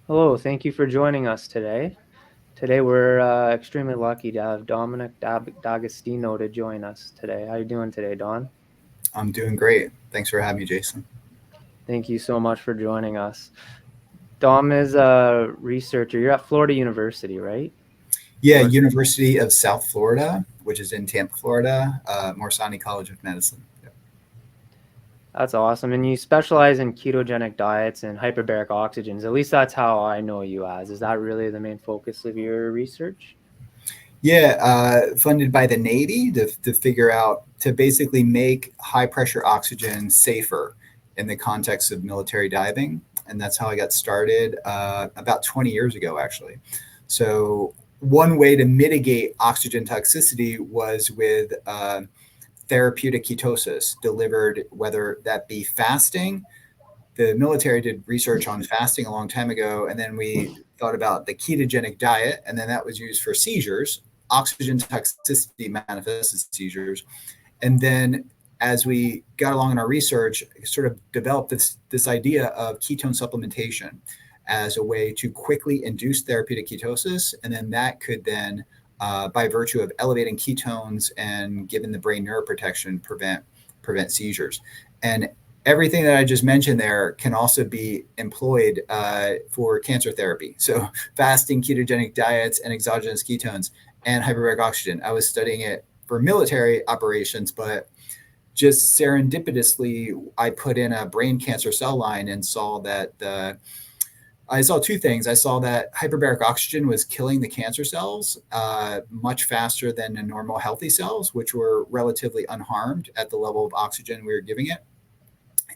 Hello, thank you for joining us today. Today we're extremely lucky to have Dominic D'Agostino to join us today. How you doing today, Don? I'm doing great. Thanks for having me, Jason. Thank you so much for joining us. Dom is a researcher. You're at Florida University, right? Yeah, Or University of South Florida, which is in Tampa, Florida, Morsani College of Medicine. Yep. that's awesome. And you specialize in ketogenic diets and hyperbaric oxygens. At least that's how I know you as. Is that really the main focus of your research? Yeah, funded by the Navy to figure out, to basically make high pressure oxygen safer in the context of military diving. And that's how I got started about 20 years ago, actually. So, one way to mitigate oxygen toxicity was with therapeutic ketosis delivered, whether that be fasting. The military did research on fasting a long time ago, and then we thought about the ketogenic diet, and then that was used for seizures. Oxygen toxicity manifests as seizures, and then as we got along in our research, sort of developed this idea of ketone supplementation as a way to quickly induce therapeutic ketosis, and then that could then, by virtue of elevating ketones and giving the brain neuroprotection, prevent seizures. And everything that I just mentioned there can also be employed for cancer therapy. So fasting, ketogenic diets, and exogenous ketones and hyperbaric oxygen. I was studying it for military operations, but just serendipitously, I put in a brain cancer cell line and saw that I saw two things. I saw that hyperbaric oxygen was killing the cancer cells much faster than the normal healthy cells, which were relatively unharmed at the level of oxygen we were giving it.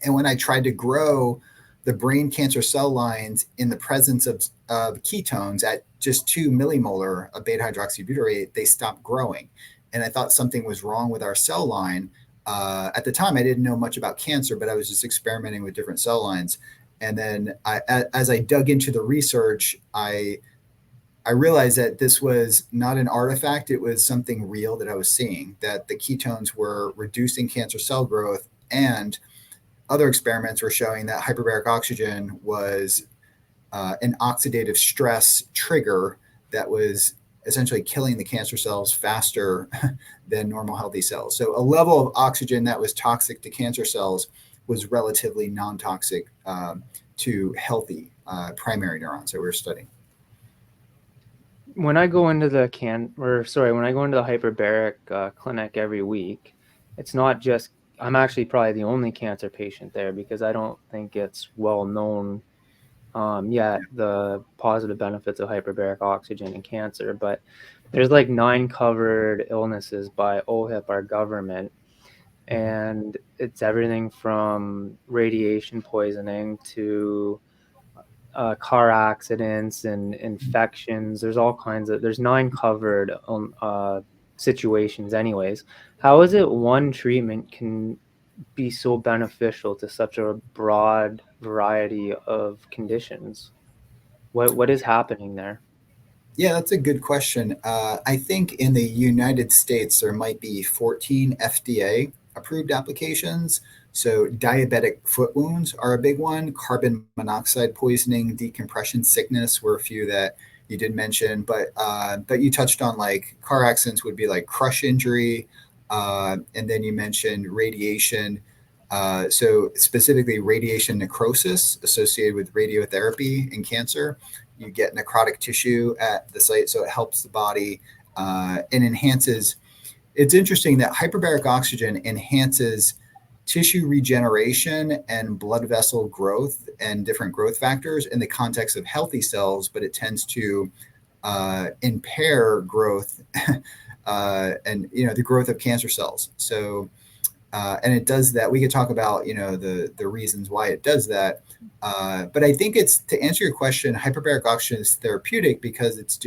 And when I tried to grow the brain cancer cell lines in the presence of ketones at just 2 millimolar of beta hydroxybutyrate, they stopped growing. And I thought something was wrong with our cell line. At the time, I didn't know much about cancer, but I was just experimenting with different cell lines. And then as I dug into the research, I realized that this was not an artifact. It was something real that I was seeing, that the ketones were reducing cancer cell growth, and other experiments were showing that hyperbaric oxygen was an oxidative stress trigger that was essentially killing the cancer cells faster than normal healthy cells. So a level of oxygen that was toxic to cancer cells was relatively non-toxic to healthy primary neurons that we were studying. When I go into the when I go into the hyperbaric clinic every week, it's not just, I'm actually probably the only cancer patient there because I don't think it's well known yet, the positive benefits of hyperbaric oxygen in cancer. But there's like 9 covered illnesses by OHIP, our government, and it's everything from radiation poisoning to car accidents and infections. There's 9 covered situations anyways. How is it one treatment can be so beneficial to such a broad variety of conditions? What is happening there? Yeah, that's a good question. I think in the United States, there might be 14 FDA approved applications. So, diabetic foot wounds are a big one. Carbon monoxide poisoning, decompression sickness were a few that you did mention. But you touched on, like, car accidents would be like crush injury. And then you mentioned radiation. So, specifically, radiation necrosis associated with radiotherapy in cancer. You get necrotic tissue at the site, so it helps the body and enhances. It's interesting that hyperbaric oxygen enhances tissue regeneration and blood vessel growth and different growth factors in the context of healthy cells, but it tends to impair growth and the growth of cancer cells. So and it does that. We could talk about the reasons why it does that. But I think, it's to answer your question, hyperbaric oxygen is therapeutic because it's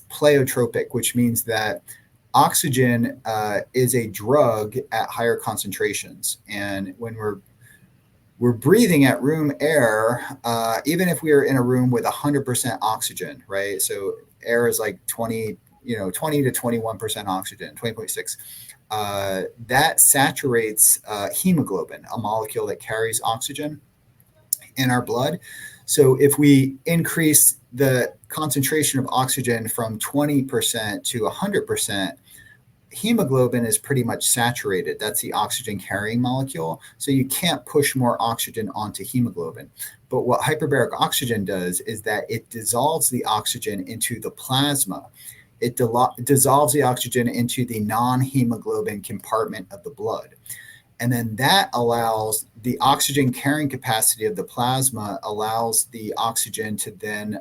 pleiotropic, which means that oxygen is a drug at higher concentrations, and when we're breathing at room air, even if we are in a room with 100% oxygen, right? So air is like 20 to 21% oxygen, 20.6. That saturates hemoglobin, a molecule that carries oxygen. in our blood. So if we increase the concentration of oxygen from 20% to 100%, hemoglobin is pretty much saturated. That's the oxygen carrying molecule. So you can't push more oxygen onto hemoglobin. But what hyperbaric oxygen does is that it dissolves the oxygen into the plasma. It dissolves the oxygen into the non-hemoglobin compartment of the blood. And then that allows the oxygen carrying capacity of the plasma, allows the oxygen to then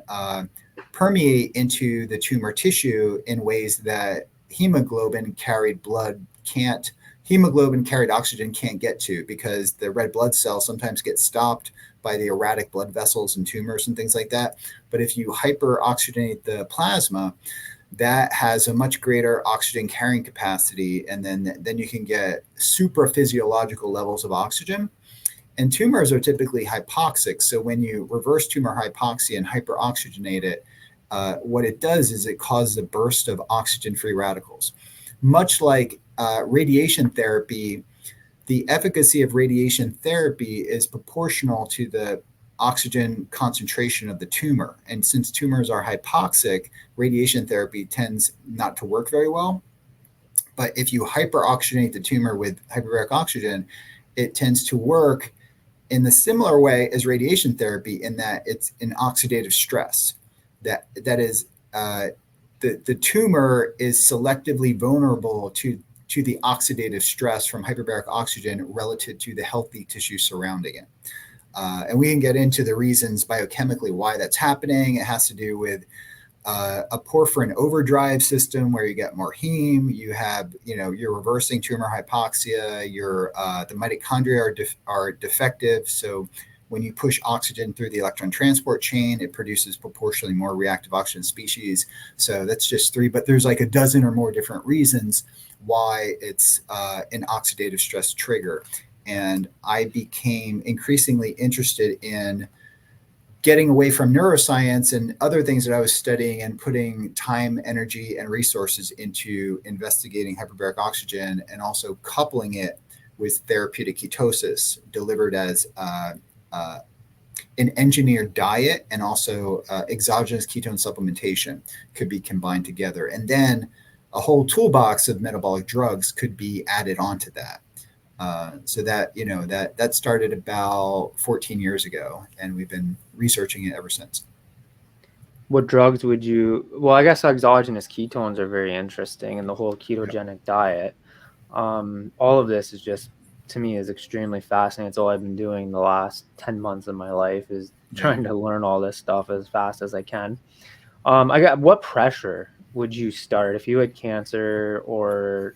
permeate into the tumor tissue in ways that hemoglobin carried oxygen can't get to, because the red blood cells sometimes get stopped by the erratic blood vessels and tumors and things like that. But if you hyperoxygenate the plasma, that has a much greater oxygen carrying capacity, and then you can get super physiological levels of oxygen. And tumors are typically hypoxic. So when you reverse tumor hypoxia and hyperoxygenate it, what it does is it causes a burst of oxygen-free radicals. Much like radiation therapy, the efficacy of radiation therapy is proportional to the oxygen concentration of the tumor. And since tumors are hypoxic, radiation therapy tends not to work very well. But if you hyperoxygenate the tumor with hyperbaric oxygen, it tends to work in the similar way as radiation therapy, in that it's an oxidative stress. That is, the tumor is selectively vulnerable to the oxidative stress from hyperbaric oxygen relative to the healthy tissue surrounding it. And we can get into the reasons biochemically why that's happening. It has to do with a porphyrin overdrive system where you get more heme. You have, you're reversing tumor hypoxia. The mitochondria are defective. So when you push oxygen through the electron transport chain, it produces proportionally more reactive oxygen species. So that's just 3, but there's like a dozen or more different reasons why it's an oxidative stress trigger. And I became increasingly interested in getting away from neuroscience and other things that I was studying and putting time, energy, and resources into investigating hyperbaric oxygen, and also coupling it with therapeutic ketosis delivered as an engineered diet, and also exogenous ketone supplementation could be combined together. And then a whole toolbox of metabolic drugs could be added onto that. So that started about 14 years ago, and we've been researching it ever since. What drugs would you? Well, I guess exogenous ketones are very interesting, and the whole ketogenic diet. All of this is just, to me, is extremely fascinating. It's all I've been doing the last 10 months of my life, is trying to learn all this stuff as fast as I can. What pressure would you start if you had cancer, or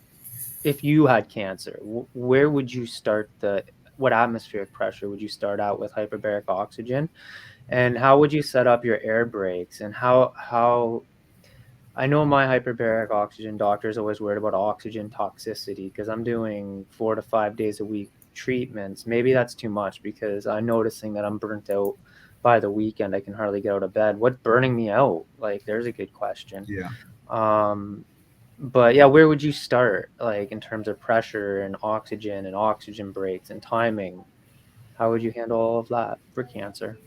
if you had cancer? Where would you start what atmospheric pressure would you start out with hyperbaric oxygen? And how would you set up your air brakes? And how I know my hyperbaric oxygen doctor is always worried about oxygen toxicity, because I'm doing 4 to 5 days a week treatments. Maybe that's too much, because I'm noticing that I'm burnt out by the weekend. I can hardly get out of bed. What's burning me out? Like, there's a good question. Yeah. But yeah, where would you start, like, in terms of pressure and oxygen breaks and timing? How would you handle all of that for cancer?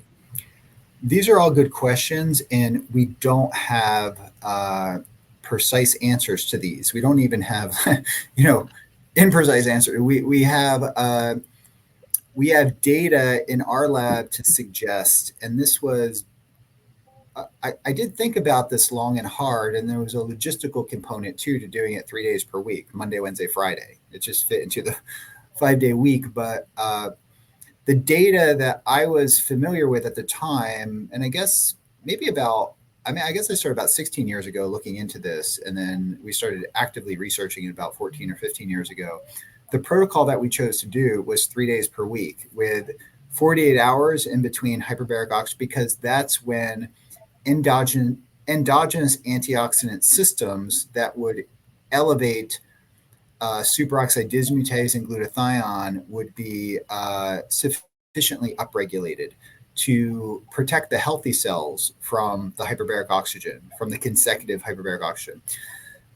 These are all good questions, and we don't have precise answers to these. We don't even have, imprecise answers. We have data in our lab to suggest, and this was, I did think about this long and hard, and there was a logistical component too to doing it 3 days per week, Monday, Wednesday, Friday. It just fit into the 5-day week. But the data that I was familiar with at the time, and I guess I started about 16 years ago looking into this, and then we started actively researching it about 14 or 15 years ago. The protocol that we chose to do was 3 days per week with 48 hours in between hyperbaric oxygen, because that's when endogenous antioxidant systems that would elevate superoxide dismutase and glutathione would be sufficiently upregulated to protect the healthy cells from the hyperbaric oxygen, from the consecutive hyperbaric oxygen.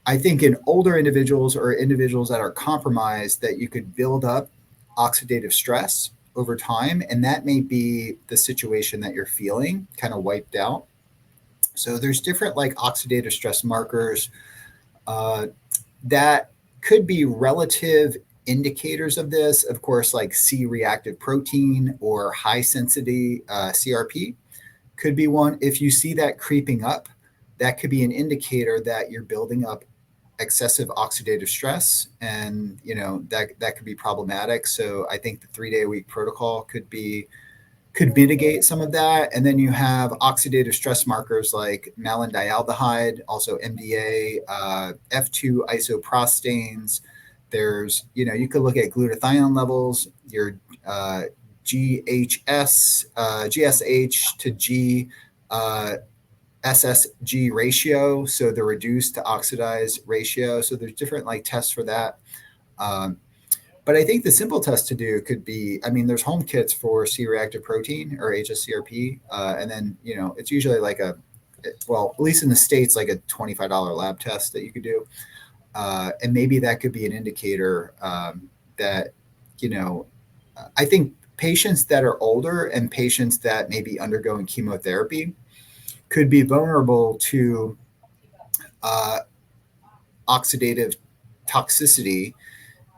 I think in older individuals or individuals that are compromised, that you could build up oxidative stress over time. And that may be the situation that you're feeling, kind of wiped out. So there's different like oxidative stress markers that could be relative indicators of this. Of course, like C-reactive protein or high sensitivity CRP could be one. If you see that creeping up, that could be an indicator that you're building up excessive oxidative stress, and that could be problematic. So I think the 3-day-a-week protocol could mitigate some of that. And then you have oxidative stress markers like malondialdehyde, also MDA, F2 isoprostanes. There's, you could look at glutathione levels, your GHS, GSH to G, SSG ratio, so the reduced to oxidized ratio. So there's different like tests for that. But I think the simple test to do could be, there's home kits for C-reactive protein or HSCRP. And then, it's usually like at least in the States, like a $25 lab test that you could do. And maybe that could be an indicator that, I think patients that are older and patients that may be undergoing chemotherapy could be vulnerable to oxidative toxicity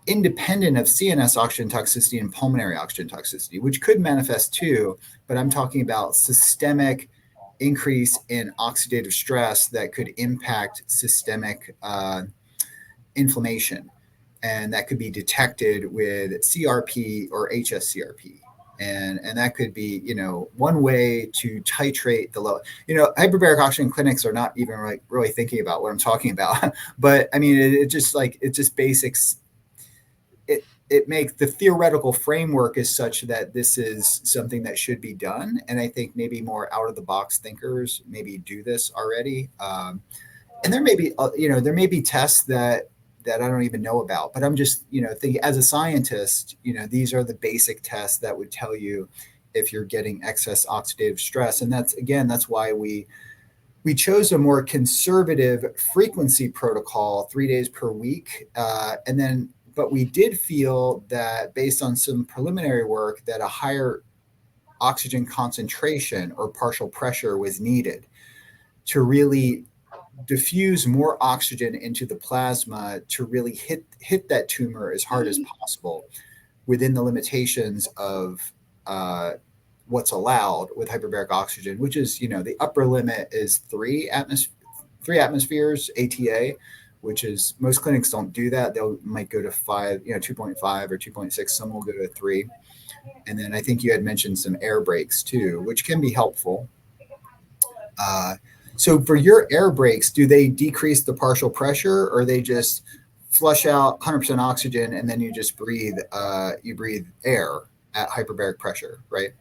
independent of CNS oxygen toxicity and pulmonary oxygen toxicity, which could manifest too. But I'm talking about systemic increase in oxidative stress that could impact systemic inflammation. And that could be detected with CRP or HSCRP. And that could be, one way to titrate the low. Hyperbaric oxygen clinics are not even really thinking about what I'm talking about. But it just basics. It makes the theoretical framework is such that this is something that should be done. And I think maybe more out of the box thinkers maybe do this already. And there may be tests that I don't even know about, but I'm just, thinking as a scientist, these are the basic tests that would tell you if you're getting excess oxidative stress. And that's why we chose a more conservative frequency protocol, 3 days per week. But we did feel that based on some preliminary work that a higher oxygen concentration or partial pressure was needed to really diffuse more oxygen into the plasma to really hit that tumor as hard as possible within the limitations of what's allowed with hyperbaric oxygen, which is, the upper limit is 3 atmospheres ATA, which is most clinics don't do that. They might go to 5, 2.5 or 2.6. Some will go to 3. And then I think you had mentioned some air breaks too, which can be helpful. So for your air breaks, do they decrease the partial pressure, or they just flush out 100% oxygen and then you just breathe air at hyperbaric pressure, right?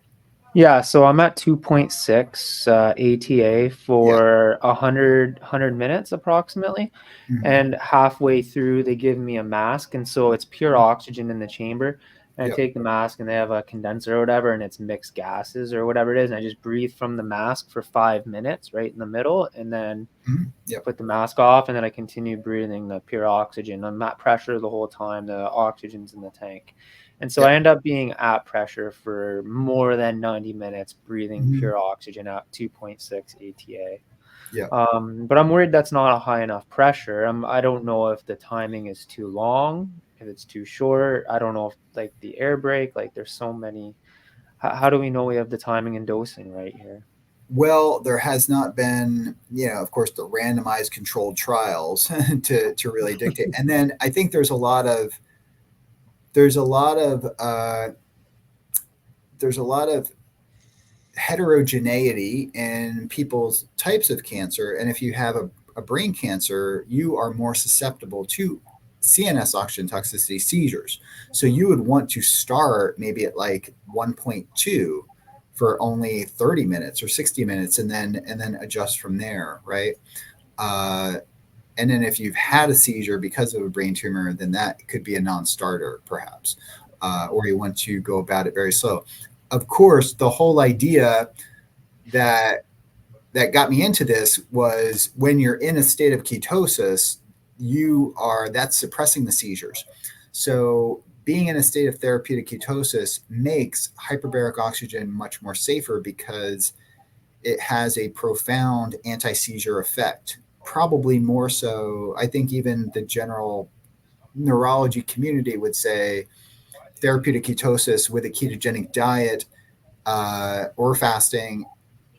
Yeah, so I'm at 2.6 ATA for 100 minutes approximately. Mm-hmm. And halfway through, they give me a mask. And so it's pure oxygen in the chamber. And I take the mask, and they have a condenser or whatever, and it's mixed gases or whatever it is. And I just breathe from the mask for 5 minutes right in the middle, and then put the mask off. And then I continue breathing the pure oxygen. I'm at pressure the whole time. The oxygen's in the tank. And so I end up being at pressure for more than 90 minutes, breathing pure oxygen at 2.6 ATA. Yeah. But I'm worried that's not a high enough pressure. I don't know if the timing is too long, if it's too short. I don't know if like the air brake, like there's so many. How do we know we have the timing and dosing right here? Well, there has not been, of course, the randomized controlled trials to really dictate. And then I think there's a lot of heterogeneity in people's types of cancer. And if you have a brain cancer, you are more susceptible to CNS oxygen toxicity seizures. So you would want to start maybe at like 1.2 for only 30 minutes or 60 minutes and then adjust from there, right? And then if you've had a seizure because of a brain tumor, then that could be a non-starter perhaps, or you want to go about it very slow. Of course, the whole idea that got me into this was when you're in a state of ketosis, that's suppressing the seizures. So being in a state of therapeutic ketosis makes hyperbaric oxygen much more safer because it has a profound anti-seizure effect. Probably more so, I think even the general neurology community would say therapeutic ketosis with a ketogenic diet or fasting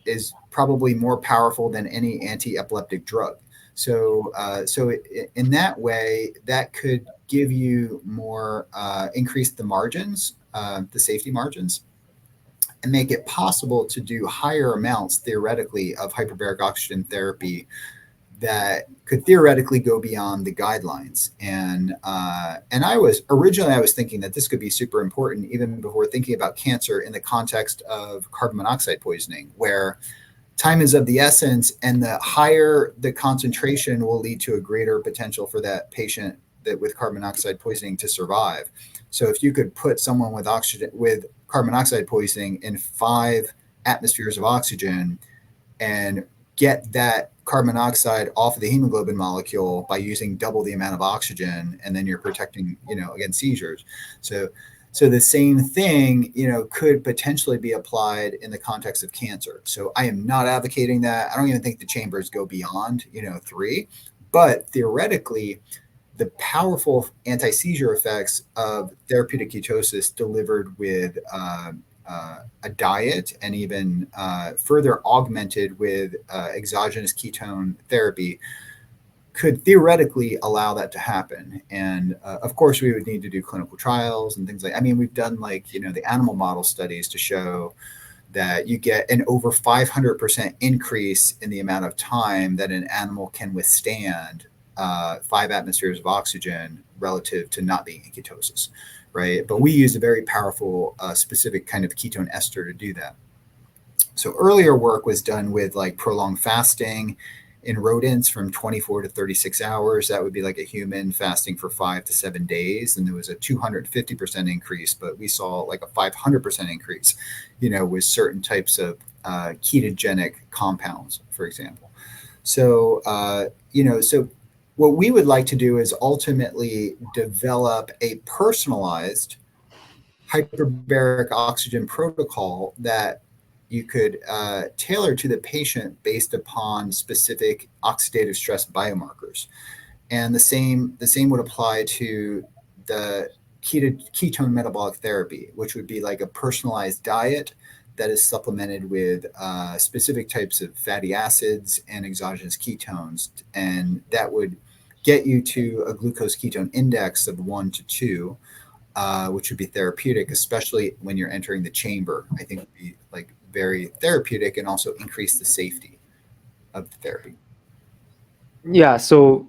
is probably more powerful than any anti-epileptic drug. So, in that way, that could give you more, increase the margins, the safety margins, and make it possible to do higher amounts theoretically of hyperbaric oxygen therapy that could theoretically go beyond the guidelines. And I was thinking that this could be super important even before thinking about cancer in the context of carbon monoxide poisoning, where time is of the essence, and the higher the concentration will lead to a greater potential for that patient that with carbon monoxide poisoning to survive. So if you could put someone with carbon monoxide poisoning in 5 atmospheres of oxygen and get that carbon monoxide off of the hemoglobin molecule by using double the amount of oxygen, and then you're protecting, against seizures. So the same thing, could potentially be applied in the context of cancer. So I am not advocating that. I don't even think the chambers go beyond, 3, but theoretically, the powerful anti-seizure effects of therapeutic ketosis delivered with a diet, and even further augmented with exogenous ketone therapy, could theoretically allow that to happen. And of course, we would need to do clinical trials and things we've done the animal model studies to show that you get an over 500% increase in the amount of time that an animal can withstand 5 atmospheres of oxygen relative to not being in ketosis, right? But we use a very powerful, specific kind of ketone ester to do that. So earlier work was done with prolonged fasting in rodents from 24 to 36 hours. That would be like a human fasting for 5 to 7 days. And there was a 250% increase, but we saw like a 500% increase, with certain types of ketogenic compounds, for example. So, so what we would like to do is ultimately develop a personalized hyperbaric oxygen protocol that you could tailor to the patient based upon specific oxidative stress biomarkers. And the same would apply to the ketone metabolic therapy, which would be like a personalized diet that is supplemented with specific types of fatty acids and exogenous ketones. And that would get you to a glucose ketone index of 1 to 2, which would be therapeutic, especially when you're entering the chamber. I think would be very therapeutic, and also increase the safety of the therapy. Yeah. So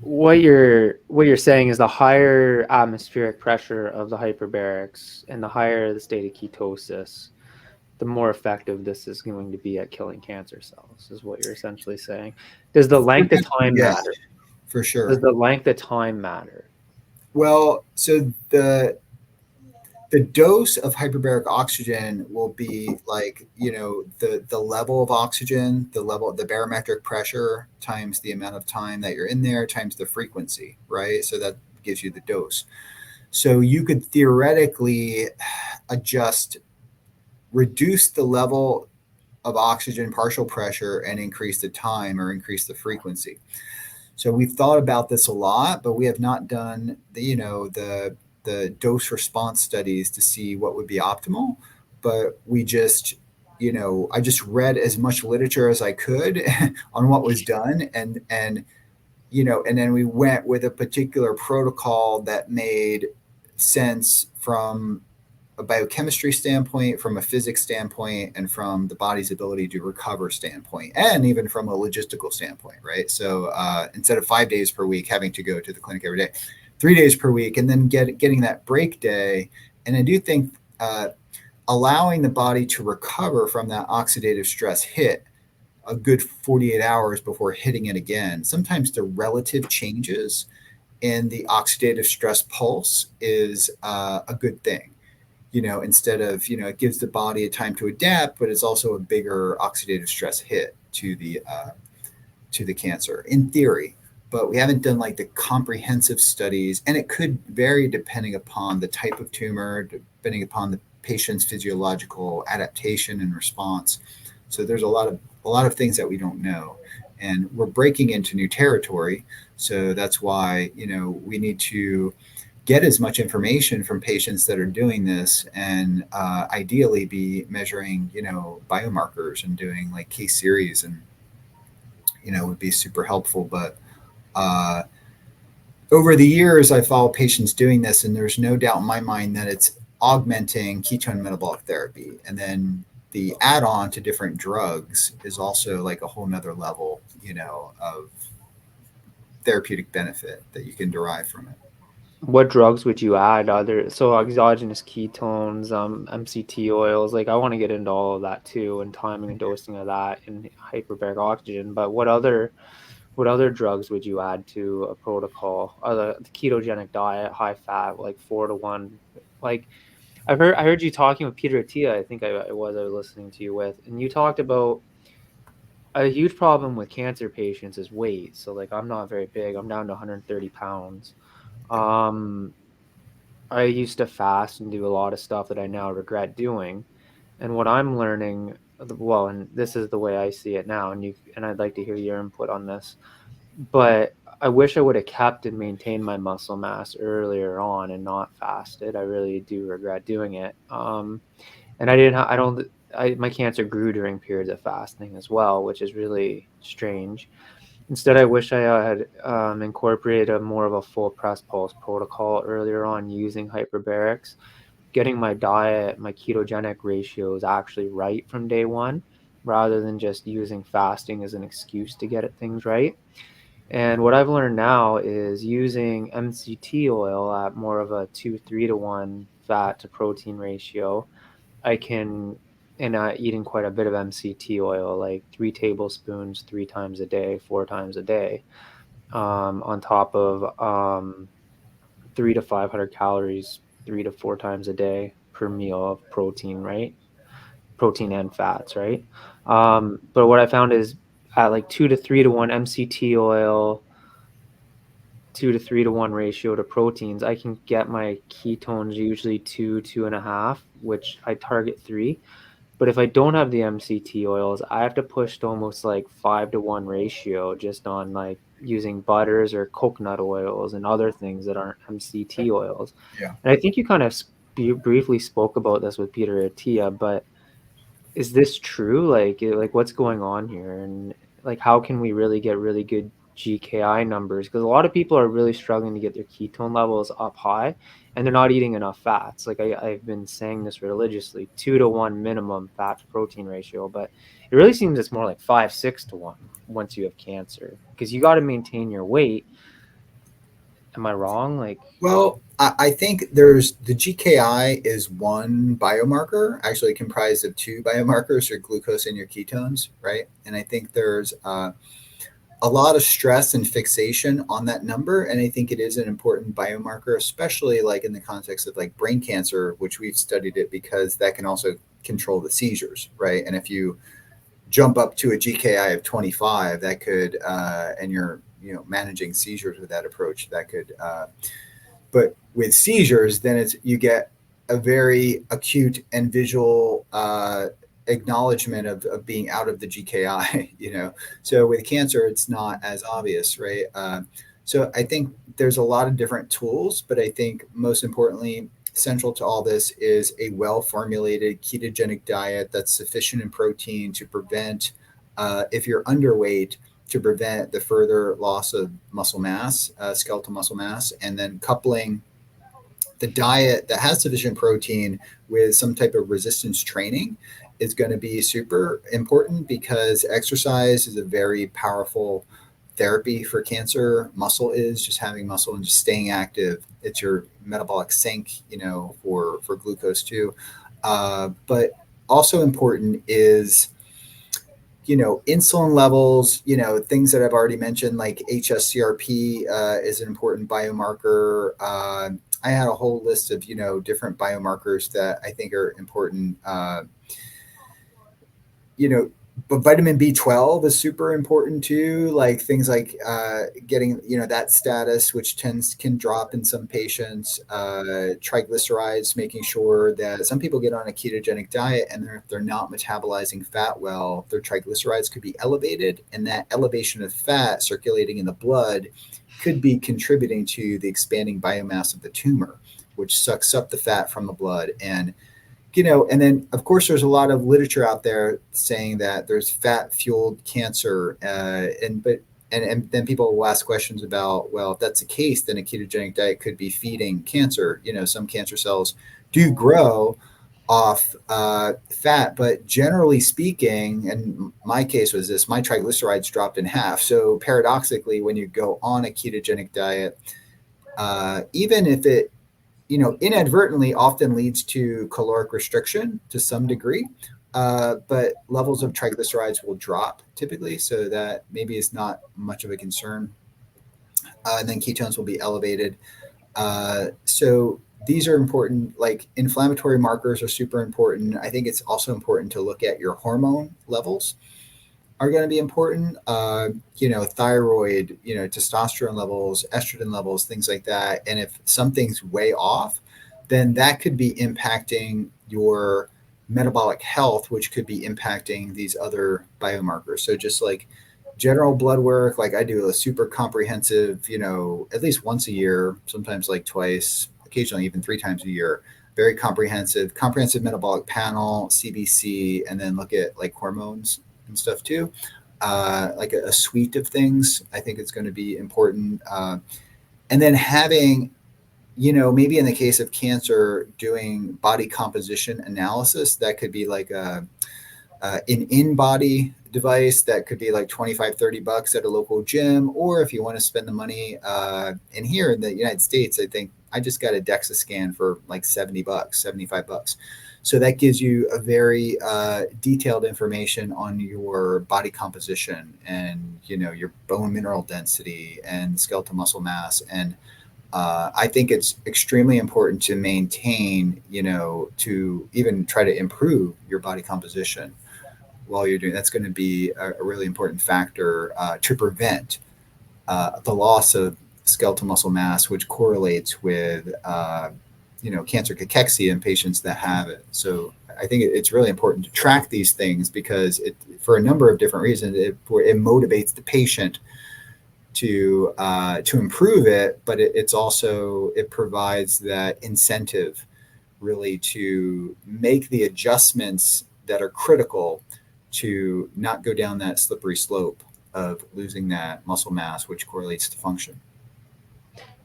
what you're saying is the higher atmospheric pressure of the hyperbarics and the higher the state of ketosis, the more effective this is going to be at killing cancer cells, is what you're essentially saying. Does the length of time matter? For sure. Does the length of time matter? Well, so the dose of hyperbaric oxygen will be the level of oxygen, the barometric pressure times the amount of time that you're in there times the frequency, right? So that gives you the dose. So you could theoretically reduce the level of oxygen partial pressure and increase the time or increase the frequency. So we've thought about this a lot, but we have not done the dose response studies to see what would be optimal. But we just, I just read as much literature as I could on what was done. And then we went with a particular protocol that made sense from a biochemistry standpoint, from a physics standpoint, and from the body's ability to recover standpoint, and even from a logistical standpoint, right? So instead of 5 days per week having to go to the clinic every day, 3 days per week, and then getting that break day. And I do think allowing the body to recover from that oxidative stress hit a good 48 hours before hitting it again. Sometimes the relative changes in the oxidative stress pulse is a good thing. Instead of, it gives the body a time to adapt, but it's also a bigger oxidative stress hit to the cancer in theory. but we haven't done like the comprehensive studies, and it could vary depending upon the type of tumor, depending upon the patient's physiological adaptation and response. So there's a lot of things that we don't know, and we're breaking into new territory. So that's why we need to get as much information from patients that are doing this, and ideally be measuring biomarkers and doing like case series, and would be super helpful. But uh, over the years, I followed patients doing this, and there's no doubt in my mind that it's augmenting ketone metabolic therapy. And then the add-on to different drugs is also like a whole nother level, of therapeutic benefit that you can derive from it. What drugs would you add? Other so exogenous ketones, MCT oils. Like I want to get into all of that too, and timing and dosing of that, and hyperbaric oxygen. But what other drugs would you add to a protocol? The ketogenic diet, high fat, like 4-to-1. Like I heard you talking with Peter Attia. I think I was listening to you with, and you talked about a huge problem with cancer patients is weight. So like I'm not very big. I'm down to 130 pounds. Um, I used to fast and do a lot of stuff that I now regret doing. And what I'm learning, well, and this is the way I see it now, and I'd like to hear your input on this, but I wish I would have kept and maintained my muscle mass earlier on and not fasted. I really do regret doing it. And I didn't, I don't, my cancer grew during periods of fasting as well, which is really strange. Instead, I wish I had incorporated more of a full press pulse protocol earlier on using hyperbarics, getting my diet, my ketogenic ratios actually right from day one, rather than just using fasting as an excuse to get things right. And what I've learned now is using MCT oil at more of a 2-3 to 1 fat to protein ratio. I can, and eating quite a bit of MCT oil, like 3 tablespoons 3 times a day, 4 times a day, on top of 300 to 500 calories 3 to 4 times a day per meal of protein, right? Protein and fats, right? But what I found is at like 2 to 3 to 1 MCT oil, 2 to 3 to 1 ratio to proteins, I can get my ketones usually 2, 2.5, which I target 3. But if I don't have the MCT oils, I have to push to almost like 5 to 1 ratio just on like using butters or coconut oils and other things that aren't MCT oils. Yeah. And I think you kind of briefly spoke about this with Peter Attia, but is this true? Like what's going on here? And like, how can we really get really good GKI numbers? Because a lot of people are really struggling to get their ketone levels up high, and they're not eating enough fats. Like I've been saying this religiously, 2 to 1 minimum fat to protein ratio, but it really seems it's more like 5, 6 to 1 once you have cancer, because you got to maintain your weight. Am I wrong? Like, Well, I think there's the GKI is one biomarker, actually comprised of two biomarkers, your glucose and your ketones, right? And I think there's a lot of stress and fixation on that number, and I think it is an important biomarker, especially like in the context of like brain cancer, which we've studied it because that can also control the seizures, right? And if you jump up to a GKI of 25, that could, and you're managing seizures with that approach, that could but with seizures, then it's you get a very acute and visual acknowledgement of being out of the GKI. So with cancer, it's not as obvious, right? So I think there's a lot of different tools, but I think most importantly, central to all this is a well-formulated ketogenic diet that's sufficient in protein to prevent, if you're underweight, to prevent the further loss of muscle mass, skeletal muscle mass, and then coupling the diet that has sufficient protein with some type of resistance training is going to be super important, because exercise is a very powerful therapy for cancer. Muscle is just having muscle and just staying active. It's your metabolic sink, for glucose too. But also important is insulin levels, things that I've already mentioned, like HSCRP is an important biomarker. I had a whole list of, different biomarkers that I think are important. You know, But vitamin B12 is super important too. Like things like getting, that status, which can drop in some patients. Triglycerides, making sure that some people get on a ketogenic diet and they're not metabolizing fat well. Their triglycerides could be elevated, and that elevation of fat circulating in the blood could be contributing to the expanding biomass of the tumor, which sucks up the fat from the blood. And and then of course there's a lot of literature out there saying that there's fat fueled cancer, and then people will ask questions about, well, if that's the case, then a ketogenic diet could be feeding cancer. Some cancer cells do grow off fat, but generally speaking, and my case was this, my triglycerides dropped in half. So paradoxically, when you go on a ketogenic diet, even if it inadvertently often leads to caloric restriction to some degree, but levels of triglycerides will drop typically, so that maybe is not much of a concern. And then ketones will be elevated. So these are important. Like inflammatory markers are super important. I think it's also important to look at your hormone levels are going to be important. Thyroid, testosterone levels, estrogen levels, things like that. And if something's way off, then that could be impacting your metabolic health, which could be impacting these other biomarkers. So just like general blood work, like I do a super comprehensive, at least once a year, sometimes like twice, occasionally even 3 times a year, very comprehensive metabolic panel, CBC, and then look at like hormones and stuff too. Like a suite of things, I think it's going to be important. And then having, maybe in the case of cancer, doing body composition analysis, that could be like an in-body device that could be like $25-$30 at a local gym. Or if you want to spend the money, and here in the United States, I think I just got a DEXA scan for like $70, $75. So that gives you a very detailed information on your body composition and, your bone mineral density and skeletal muscle mass. And I think it's extremely important to maintain, to even try to improve your body composition while you're doing. That's going to be a really important factor to prevent the loss of skeletal muscle mass, which correlates with cancer cachexia in patients that have it. So I think it's really important to track these things because for a number of different reasons, it motivates the patient to improve it, but it provides that incentive really to make the adjustments that are critical to not go down that slippery slope of losing that muscle mass, which correlates to function.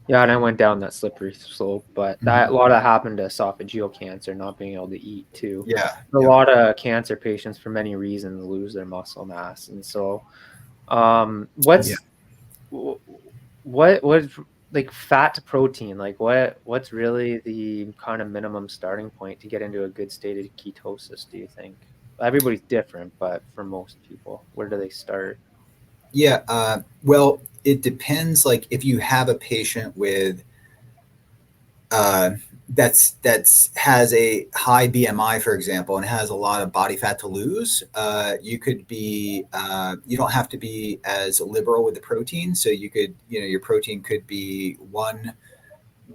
Yeah, and I went down that slippery slope, but a lot of that happened to esophageal cancer, not being able to eat too. Yeah. A lot of cancer patients, for many reasons, lose their muscle mass. And so what like fat to protein, like what's really the kind of minimum starting point to get into a good state of ketosis, do you think? Everybody's different, but for most people, where do they start? Yeah, well, it depends. Like if you have a patient with that's has a high BMI, for example, and has a lot of body fat to lose, you could be you don't have to be as liberal with the protein. So you could, your protein could be 1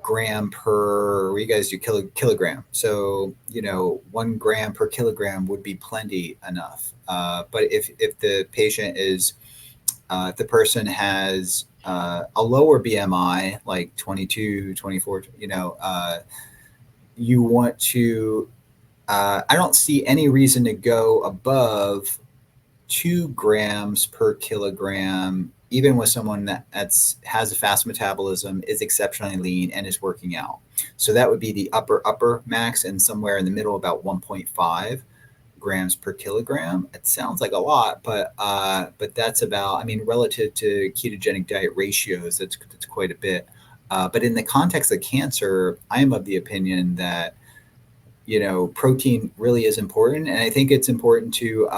gram per, you guys do kilogram. So 1 gram per kilogram would be plenty enough. But if the patient is if the person has a lower BMI, like 22, 24, you want to, I don't see any reason to go above 2 grams per kilogram, even with someone that has a fast metabolism, is exceptionally lean, and is working out. So that would be the upper max, and somewhere in the middle, about 1.5 grams per kilogram. It sounds like a lot, but that's about, relative to ketogenic diet ratios, that's quite a bit. But in the context of cancer, I am of the opinion that, protein really is important. And I think it's important to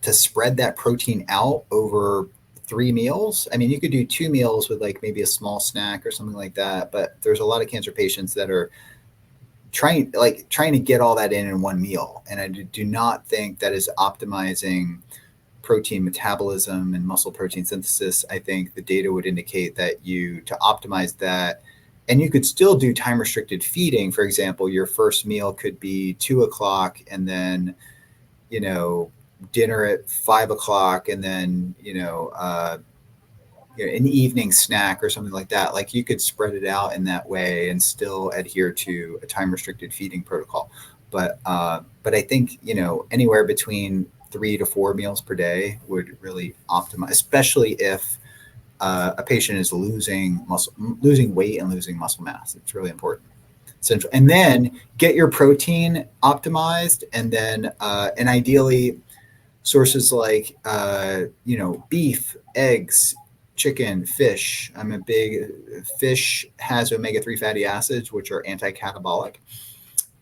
spread that protein out over 3 meals. You could do 2 meals with like maybe a small snack or something like that. But there's a lot of cancer patients that are trying to get all that in one meal. And I do not think that is optimizing protein metabolism and muscle protein synthesis. I think the data would indicate that to optimize that, and you could still do time restricted feeding. For example, your first meal could be 2 o'clock, and then, dinner at 5 o'clock, and then, an evening snack or something like that. Like, you could spread it out in that way and still adhere to a time restricted feeding protocol. But I think, anywhere between 3 to 4 meals per day would really optimize, especially if a patient is losing weight and losing muscle mass. It's really important. Central. And then get your protein optimized, and then and ideally sources like beef, eggs, chicken, fish. Fish has omega-3 fatty acids, which are anti-catabolic,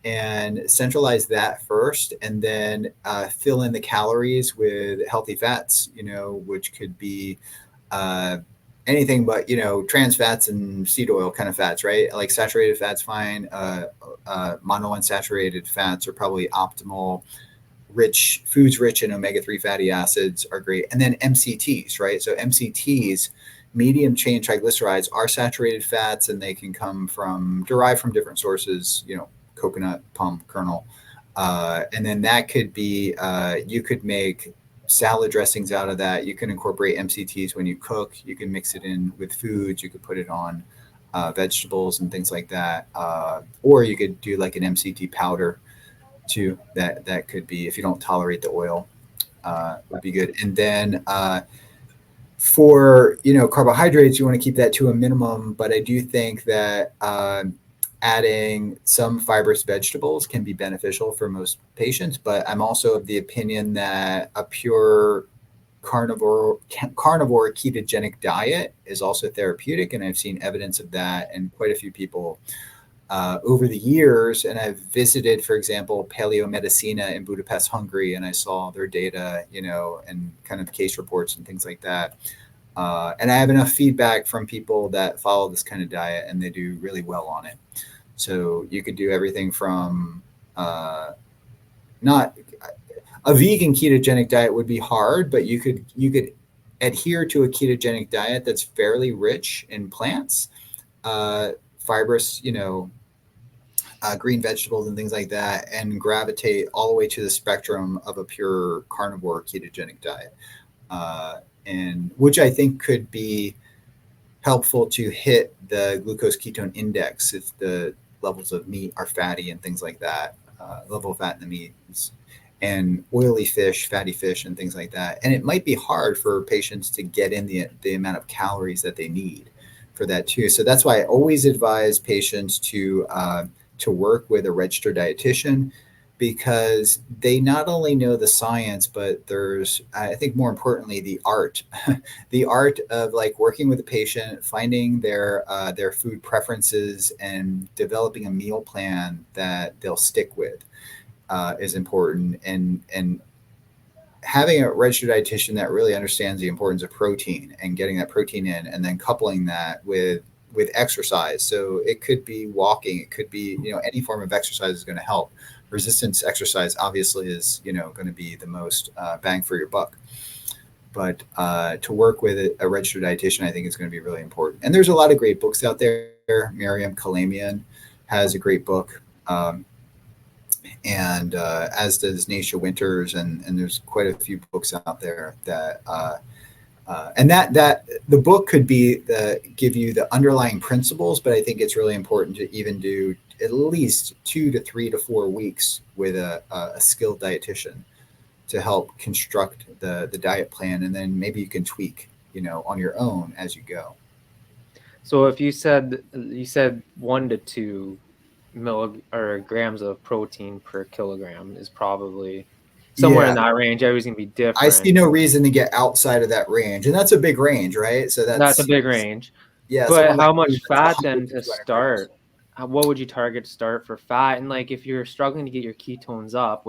and centralize that first, and then fill in the calories with healthy fats, which could be anything but, trans fats and seed oil kind of fats, right? Like saturated fats, fine. Monounsaturated fats are probably optimal. Foods rich in omega-3 fatty acids are great. And then MCTs, right? So MCTs, medium chain triglycerides, are saturated fats, and they can derived from different sources, coconut, palm kernel. And then that could be, you could make salad dressings out of that. You can incorporate MCTs when you cook. You can mix it in with foods. You could put it on vegetables and things like that. Or you could do like an MCT powder too. That could be, if you don't tolerate the oil, would be good. And then for, carbohydrates, you want to keep that to a minimum. But I do think that adding some fibrous vegetables can be beneficial for most patients. But I'm also of the opinion that a pure carnivore ketogenic diet is also therapeutic. And I've seen evidence of that in quite a few people over the years. And I've visited, for example, Paleomedicina in Budapest, Hungary, and I saw their data, and kind of case reports and things like that. And I have enough feedback from people that follow this kind of diet, and they do really well on it. So you could do everything from not a vegan ketogenic diet would be hard, but you could adhere to a ketogenic diet that's fairly rich in plants, fibrous, green vegetables and things like that, and gravitate all the way to the spectrum of a pure carnivore ketogenic diet, and which I think could be helpful to hit the glucose ketone index if the levels of meat are fatty and things like that, level of fat in the meats, and oily fish, fatty fish, and things like that. And it might be hard for patients to get in the amount of calories that they need for that too. So that's why I always advise patients to work with a registered dietitian, because they not only know the science, but there's, I think more importantly, the art, the art of like working with a patient, finding their food preferences, and developing a meal plan that they'll stick with is important. And having a registered dietitian that really understands the importance of protein and getting that protein in, and then coupling that with exercise. So it could be walking, it could be, any form of exercise is going to help. Resistance exercise obviously is, going to be the most bang for your buck. But to work with a registered dietitian, I think is going to be really important. And there's a lot of great books out there. Miriam Kalamian has a great book. And as does Naisha Winters, and there's quite a few books out there that and that the book could be give you the underlying principles, but I think it's really important to even do at least 2 to 3 to 4 weeks with a skilled dietitian to help construct the diet plan, and then maybe you can tweak, on your own as you go. So if you said 1 to 2 grams of protein per kilogram is probably somewhere in that range. Everybody's gonna be different. I see no reason to get outside of that range, and that's a big range, right? So that's a big range. Yeah. But how much fat then to start? What would you target to start for fat? And like, if you're struggling to get your ketones up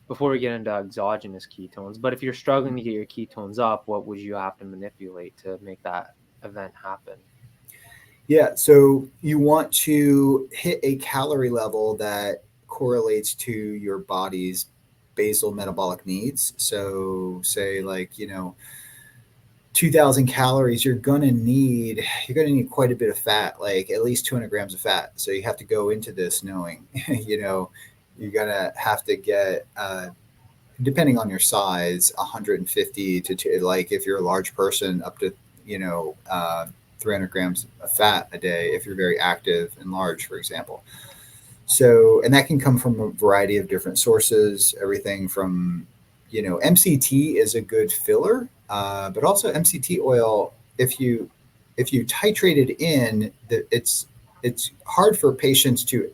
before we get into exogenous ketones, but if you're struggling to get your ketones up, what would you have to manipulate to make that event happen? Yeah, so you want to hit a calorie level that correlates to your body's basal metabolic needs. So, say like 2,000 calories, you're gonna need quite a bit of fat, like at least 200 grams of fat. So you have to go into this knowing, you're gonna have to get depending on your size, 150 like if you're a large person, up to you know uh, 300 grams of fat a day if you're very active and large, for example. So, and that can come from a variety of different sources, everything from MCT is a good filler, but also MCT oil. If you titrate it in, it's hard for patients to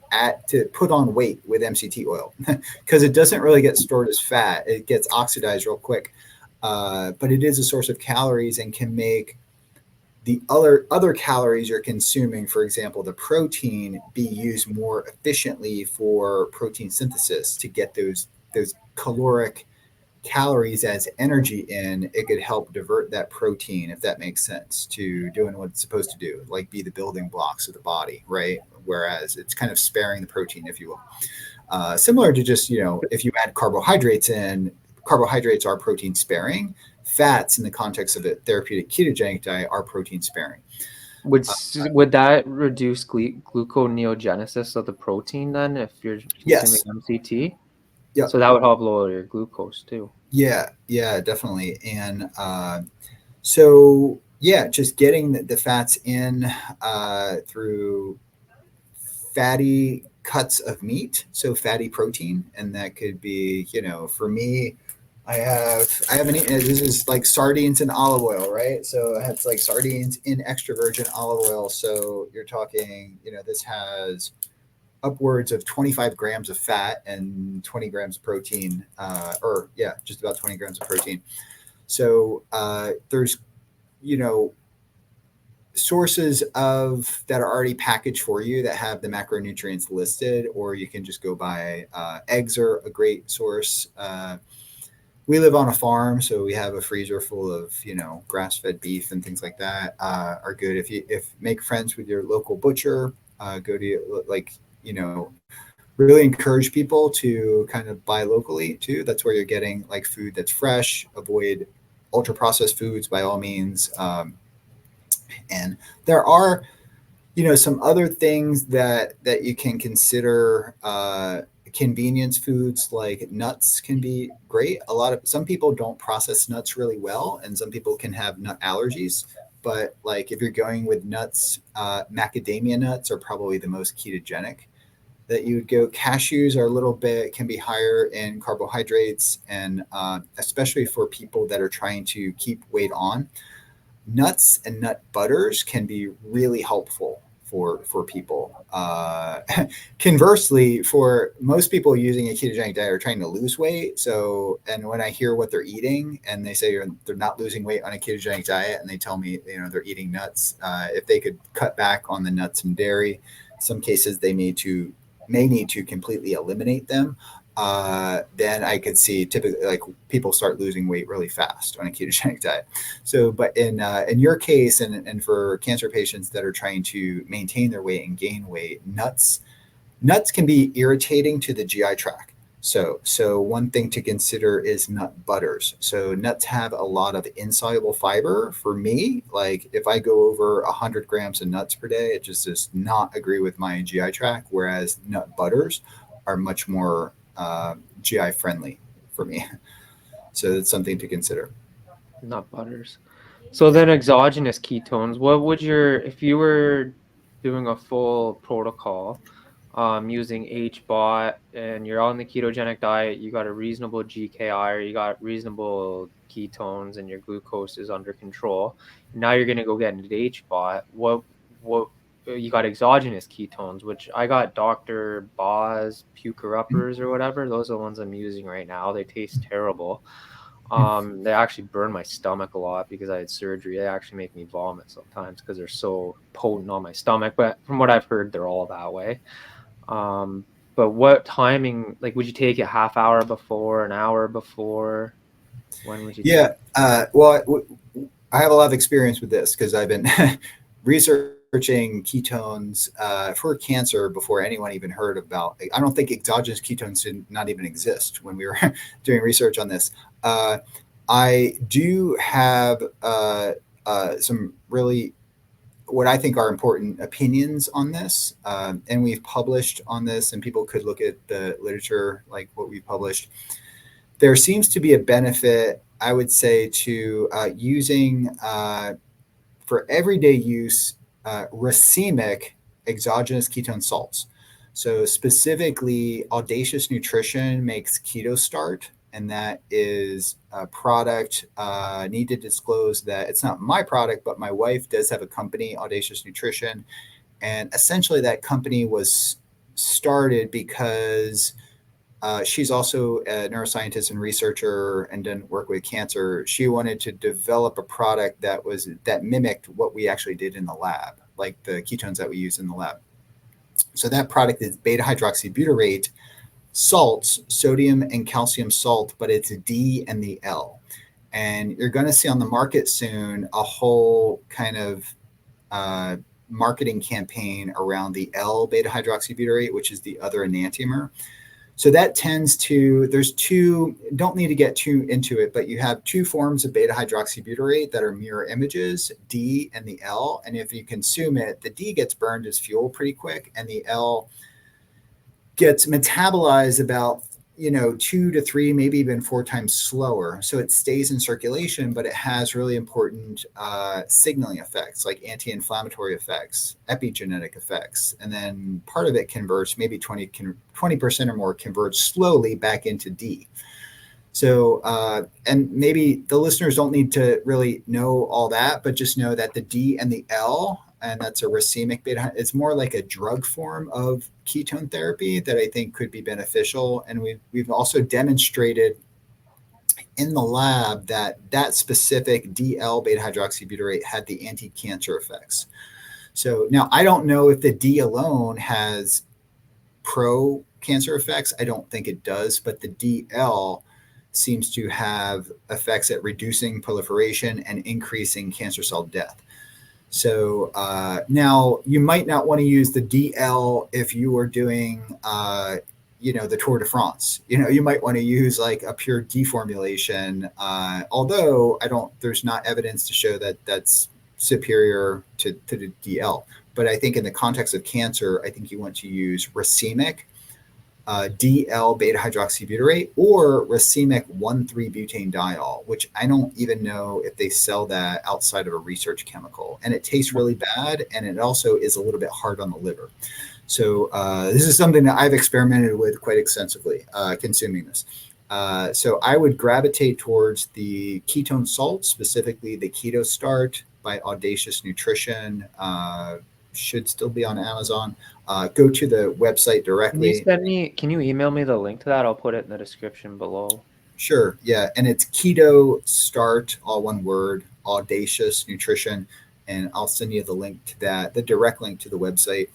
put on weight with MCT oil because it doesn't really get stored as fat. It gets oxidized real quick, but it is a source of calories and can make the other calories you're consuming, for example, the protein, be used more efficiently for protein synthesis to get those caloric calories as energy in. It could help divert that protein, if that makes sense, to doing what it's supposed to do, like be the building blocks of the body, right? Whereas it's kind of sparing the protein, if you will. Similar to just, if you add carbohydrates in, carbohydrates are protein sparing. Fats, in the context of a therapeutic ketogenic diet, are protein sparing. Would that reduce gluconeogenesis of the protein then if you're consuming Yes. MCT? Yep. So that would help lower your glucose too. Yeah. Yeah. Definitely. And so, yeah, just getting the fats in through fatty cuts of meat, so fatty protein, and that could be, for me, I haven't eaten. This is like sardines in olive oil, right? So it's like sardines in extra virgin olive oil. So you're talking, this has upwards of 25 grams of fat and 20 grams of protein, or yeah, just about 20 grams of protein. So there's, you know, sources of that are already packaged for you that have the macronutrients listed, or you can just go buy eggs are a great source. We live on a farm, so we have a freezer full of grass-fed beef and things like that. Are good if make friends with your local butcher. Go to like really encourage people to kind of buy locally too. That's where you're getting like food that's fresh. Avoid ultra processed foods by all means. And there are some other things that you can consider. Convenience foods like nuts can be great. Some people don't process nuts really well, and some people can have nut allergies. But like if you're going with nuts, macadamia nuts are probably the most ketogenic that you would go. Cashews are a little bit can be higher in carbohydrates, and especially for people that are trying to keep weight on, nuts and nut butters can be really helpful for people. Conversely, for most people using a ketogenic diet are trying to lose weight. So, and when I hear what they're eating and they say they're not losing weight on a ketogenic diet, and they tell me they're eating nuts, if they could cut back on the nuts and dairy, in some cases they may need to completely eliminate them. Then I could see typically like people start losing weight really fast on a ketogenic diet. So, but in your case, and for cancer patients that are trying to maintain their weight and gain weight, nuts can be irritating to the GI tract. So one thing to consider is nut butters. So nuts have a lot of insoluble fiber. For me, like if I go over 100 grams of nuts per day, it just does not agree with my GI tract. Whereas nut butters are much more GI friendly for me. So that's something to consider. Nut butters. So Yeah. then exogenous ketones, what would if you were doing a full protocol, using HBOT and you're on the ketogenic diet, you got a reasonable GKI or you got reasonable ketones and your glucose is under control. And now you're going to go get into HBOT. What you got exogenous ketones, which I got Dr. Boz puker uppers or whatever. Those are the ones I'm using right now. They taste terrible. They actually burn my stomach a lot because I had surgery. They actually make me vomit sometimes because they're so potent on my stomach. But from what I've heard, they're all that way. Um, but what timing, like, would you take it half hour before, an hour before? When would you take Yeah. Well, I have a lot of experience with this because I've been researching researching ketones for cancer before anyone even heard about. I don't think exogenous ketones did not even exist when we were doing research on this. I do have some really what I think are important opinions on this, and we've published on this, and people could look at the literature like what we've published. There seems to be a benefit, I would say, to using for everyday use racemic exogenous ketone salts. So specifically, Audacious Nutrition makes Keto Start, and that is a product. Need to disclose that it's not my product, but my wife does have a company, Audacious Nutrition, and essentially that company was started because she's also a neuroscientist and researcher and done work with cancer. She wanted to develop a product that mimicked what we actually did in the lab, like the ketones that we use in the lab. So that product is beta hydroxybutyrate salts, sodium and calcium salt, but it's D and the L. And you're going to see on the market soon a whole kind of marketing campaign around the L beta hydroxybutyrate, which is the other enantiomer. So that tends to, there's two, don't need to get too into it, but you have two forms of beta hydroxybutyrate that are mirror images, D and the L. And if you consume it, the D gets burned as fuel pretty quick, and the L gets metabolized about 2 to 3, maybe even 4 times slower. So it stays in circulation, but it has really important signaling effects like anti-inflammatory effects, epigenetic effects. And then part of it converts, maybe 20% or more converts slowly back into D. So, and maybe the listeners don't need to really know all that, but just know that the D and the L, and that's a racemic beta, it's more like a drug form of ketone therapy that I think could be beneficial. And we've also demonstrated in the lab that specific DL beta hydroxybutyrate had the anti-cancer effects. So now I don't know if the D alone has pro-cancer effects. I don't think it does, but the DL seems to have effects at reducing proliferation and increasing cancer cell death. So now you might not want to use the DL if you are doing, the Tour de France. You might want to use like a pure D formulation. Although there's not evidence to show that that's superior to the DL. But I think in the context of cancer, I think you want to use racemic DL beta hydroxybutyrate or racemic 1,3-butane-diol, which I don't even know if they sell that outside of a research chemical. And it tastes really bad, and it also is a little bit hard on the liver. So this is something that I've experimented with quite extensively, consuming this. So I would gravitate towards the ketone salts, specifically the Keto Start by Audacious Nutrition. Should still be on Amazon. Go to the website directly. Can you email me the link to that? I'll put it in the description below. Sure. Yeah. And it's Keto Start, all one word, Audacious Nutrition. And I'll send you the link to that, the direct link to the website.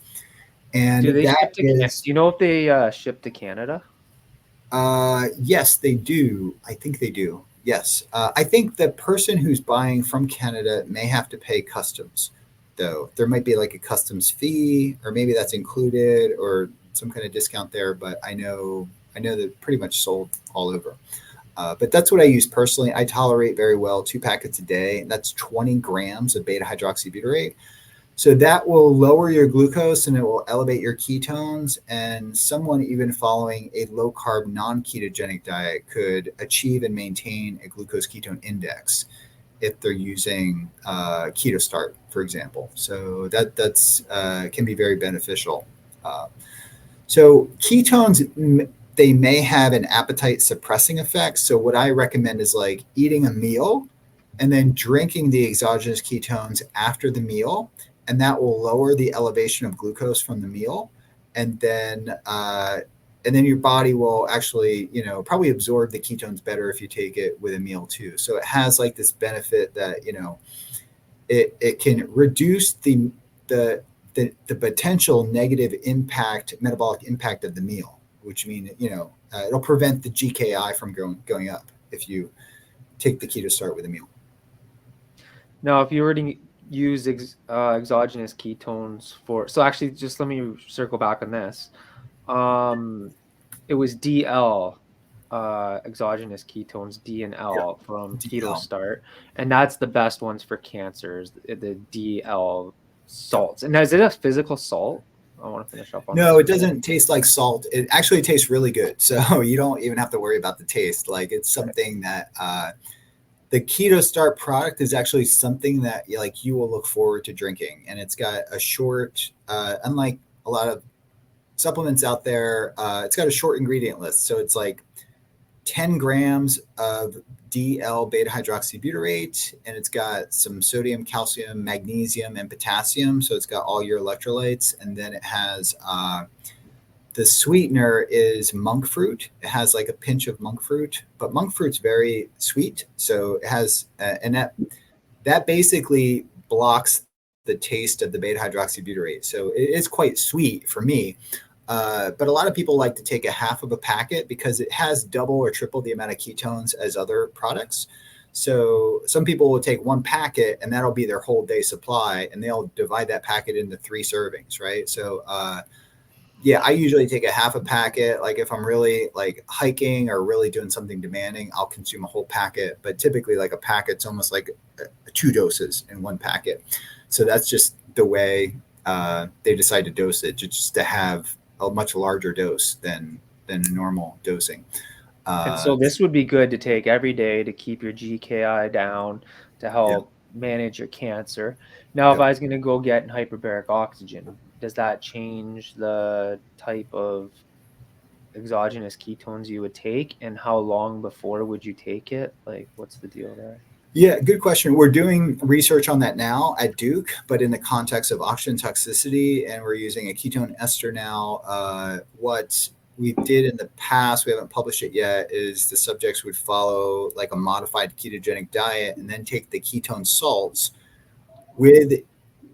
And do they that ship to Canada? Do you know if they ship to Canada? Yes, they do. I think they do. Yes. I think the person who's buying from Canada may have to pay customs, though. There might be like a customs fee, or maybe that's included, or some kind of discount there. But I know they're pretty much sold all over. But that's what I use personally. I tolerate very well 2 packets a day. That's 20 grams of beta hydroxybutyrate. So that will lower your glucose and it will elevate your ketones. And someone even following a low carb, non-ketogenic diet could achieve and maintain a glucose ketone index if they're using Keto Start, for example. So that's can be very beneficial. So ketones, they may have an appetite suppressing effect. So what I recommend is like eating a meal and then drinking the exogenous ketones after the meal. And that will lower the elevation of glucose from the meal. And then your body will actually, probably absorb the ketones better if you take it with a meal too. So it has like this benefit that, it can reduce the potential negative impact, metabolic impact of the meal, which means, it'll prevent the GKI from going up if you take the Keto Start with a meal. Now, if you were to use exogenous ketones for. So actually, just let me circle back on this. Um, it was DL, exogenous ketones, D and Yeah, L from Keto DL. Start, and that's the best ones for cancers. The DL Yep. salts. And now, is it a physical salt? I want to finish up on No, this it before. doesn't taste like salt. It actually tastes really good. So you don't even have to worry about the taste. Like it's Right. something that the Keto Start product is actually something that like you will look forward to drinking, and it's got a short, unlike a lot of supplements out there, it's got a short ingredient list. So it's like 10 grams of DL beta hydroxybutyrate, and it's got some sodium, calcium, magnesium, and potassium. So it's got all your electrolytes, and then it has the sweetener is monk fruit. It has like a pinch of monk fruit, but monk fruit's very sweet. So it has, and that basically blocks the taste of the beta hydroxybutyrate. So it is quite sweet for me. But a lot of people like to take a half of a packet because it has double or triple the amount of ketones as other products. So some people will take one packet and that'll be their whole day supply, and they'll divide that packet into 3 servings, right? So yeah, I usually take a half a packet. Like if I'm really like hiking or really doing something demanding, I'll consume a whole packet. But typically, like a packet's almost like 2 doses in one packet. So that's just the way they decide to dose it, just to have a much larger dose than normal dosing. And so Uh, this would be good to take every day to keep your GKI down, to yeah, help manage your cancer. Now, if yep. I was going to go get hyperbaric oxygen, does that change the type of exogenous ketones you would take, and how long before would you take it? Like, what's the deal there? Yeah, good question. We're doing research on that now at Duke, but in the context of oxygen toxicity, and we're using a ketone ester now. What we did in the past, we haven't published it yet, is the subjects would follow like a modified ketogenic diet and then take the ketone salts with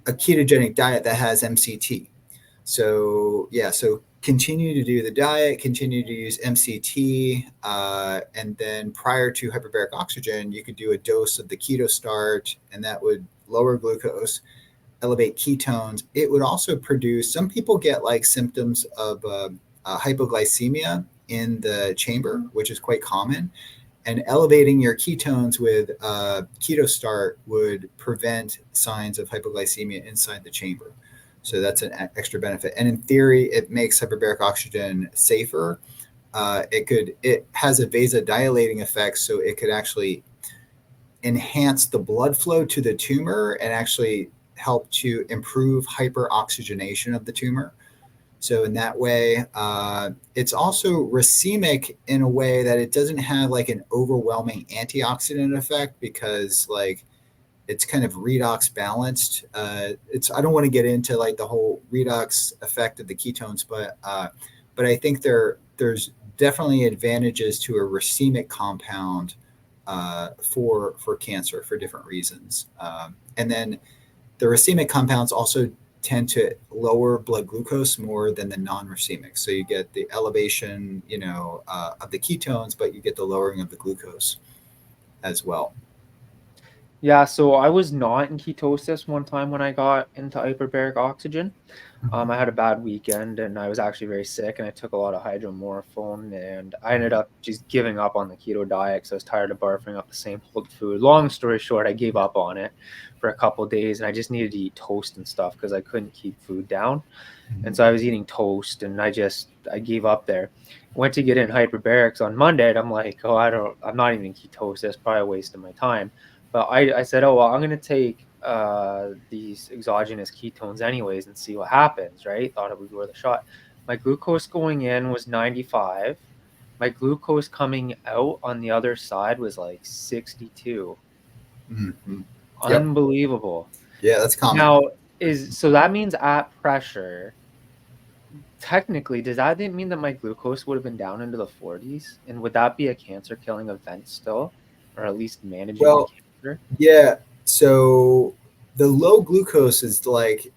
a ketogenic diet that has MCT. So yeah, so continue to do the diet, continue to use MCT, and then prior to hyperbaric oxygen, you could do a dose of the keto start, and that would lower glucose, elevate ketones. It would also produce. Some people get like symptoms of hypoglycemia in the chamber, which is quite common. And elevating your ketones with keto start would prevent signs of hypoglycemia inside the chamber. So that's an extra benefit. And in theory, it makes hyperbaric oxygen safer. It has a vasodilating effect, so it could actually enhance the blood flow to the tumor and actually help to improve hyperoxygenation of the tumor. So in that way, it's also racemic in a way that it doesn't have like an overwhelming antioxidant effect, because like it's kind of redox balanced. It's I don't want to get into like the whole redox effect of the ketones, but I think there's definitely advantages to a racemic compound for cancer for different reasons. And then the racemic compounds also tend to lower blood glucose more than the non-racemic. So you get the elevation, of the ketones, but you get the lowering of the glucose as well. Yeah, so I was not in ketosis one time when I got into hyperbaric oxygen. I had a bad weekend and I was actually very sick, and I took a lot of hydromorphone, and I ended up just giving up on the keto diet because I was tired of barfing up the same old food. Long story short, I gave up on it for a couple of days, and I just needed to eat toast and stuff because I couldn't keep food down. And so I was eating toast, and I gave up there. Went to get in hyperbarics on Monday, and I'm like, oh, I'm not even in ketosis. That's probably a waste of my time. But I said, oh, well, I'm going to take these exogenous ketones anyways and see what happens, right? Thought it was worth a shot. My glucose going in was 95. My glucose coming out on the other side was like 62. Mm-hmm. Yep. Unbelievable. Yeah, that's common. Now, so that means at pressure, technically, does that mean that my glucose would have been down into the 40s? And would that be a cancer killing event still? Or at least managing the Well, cancer? yeah. So the low glucose is like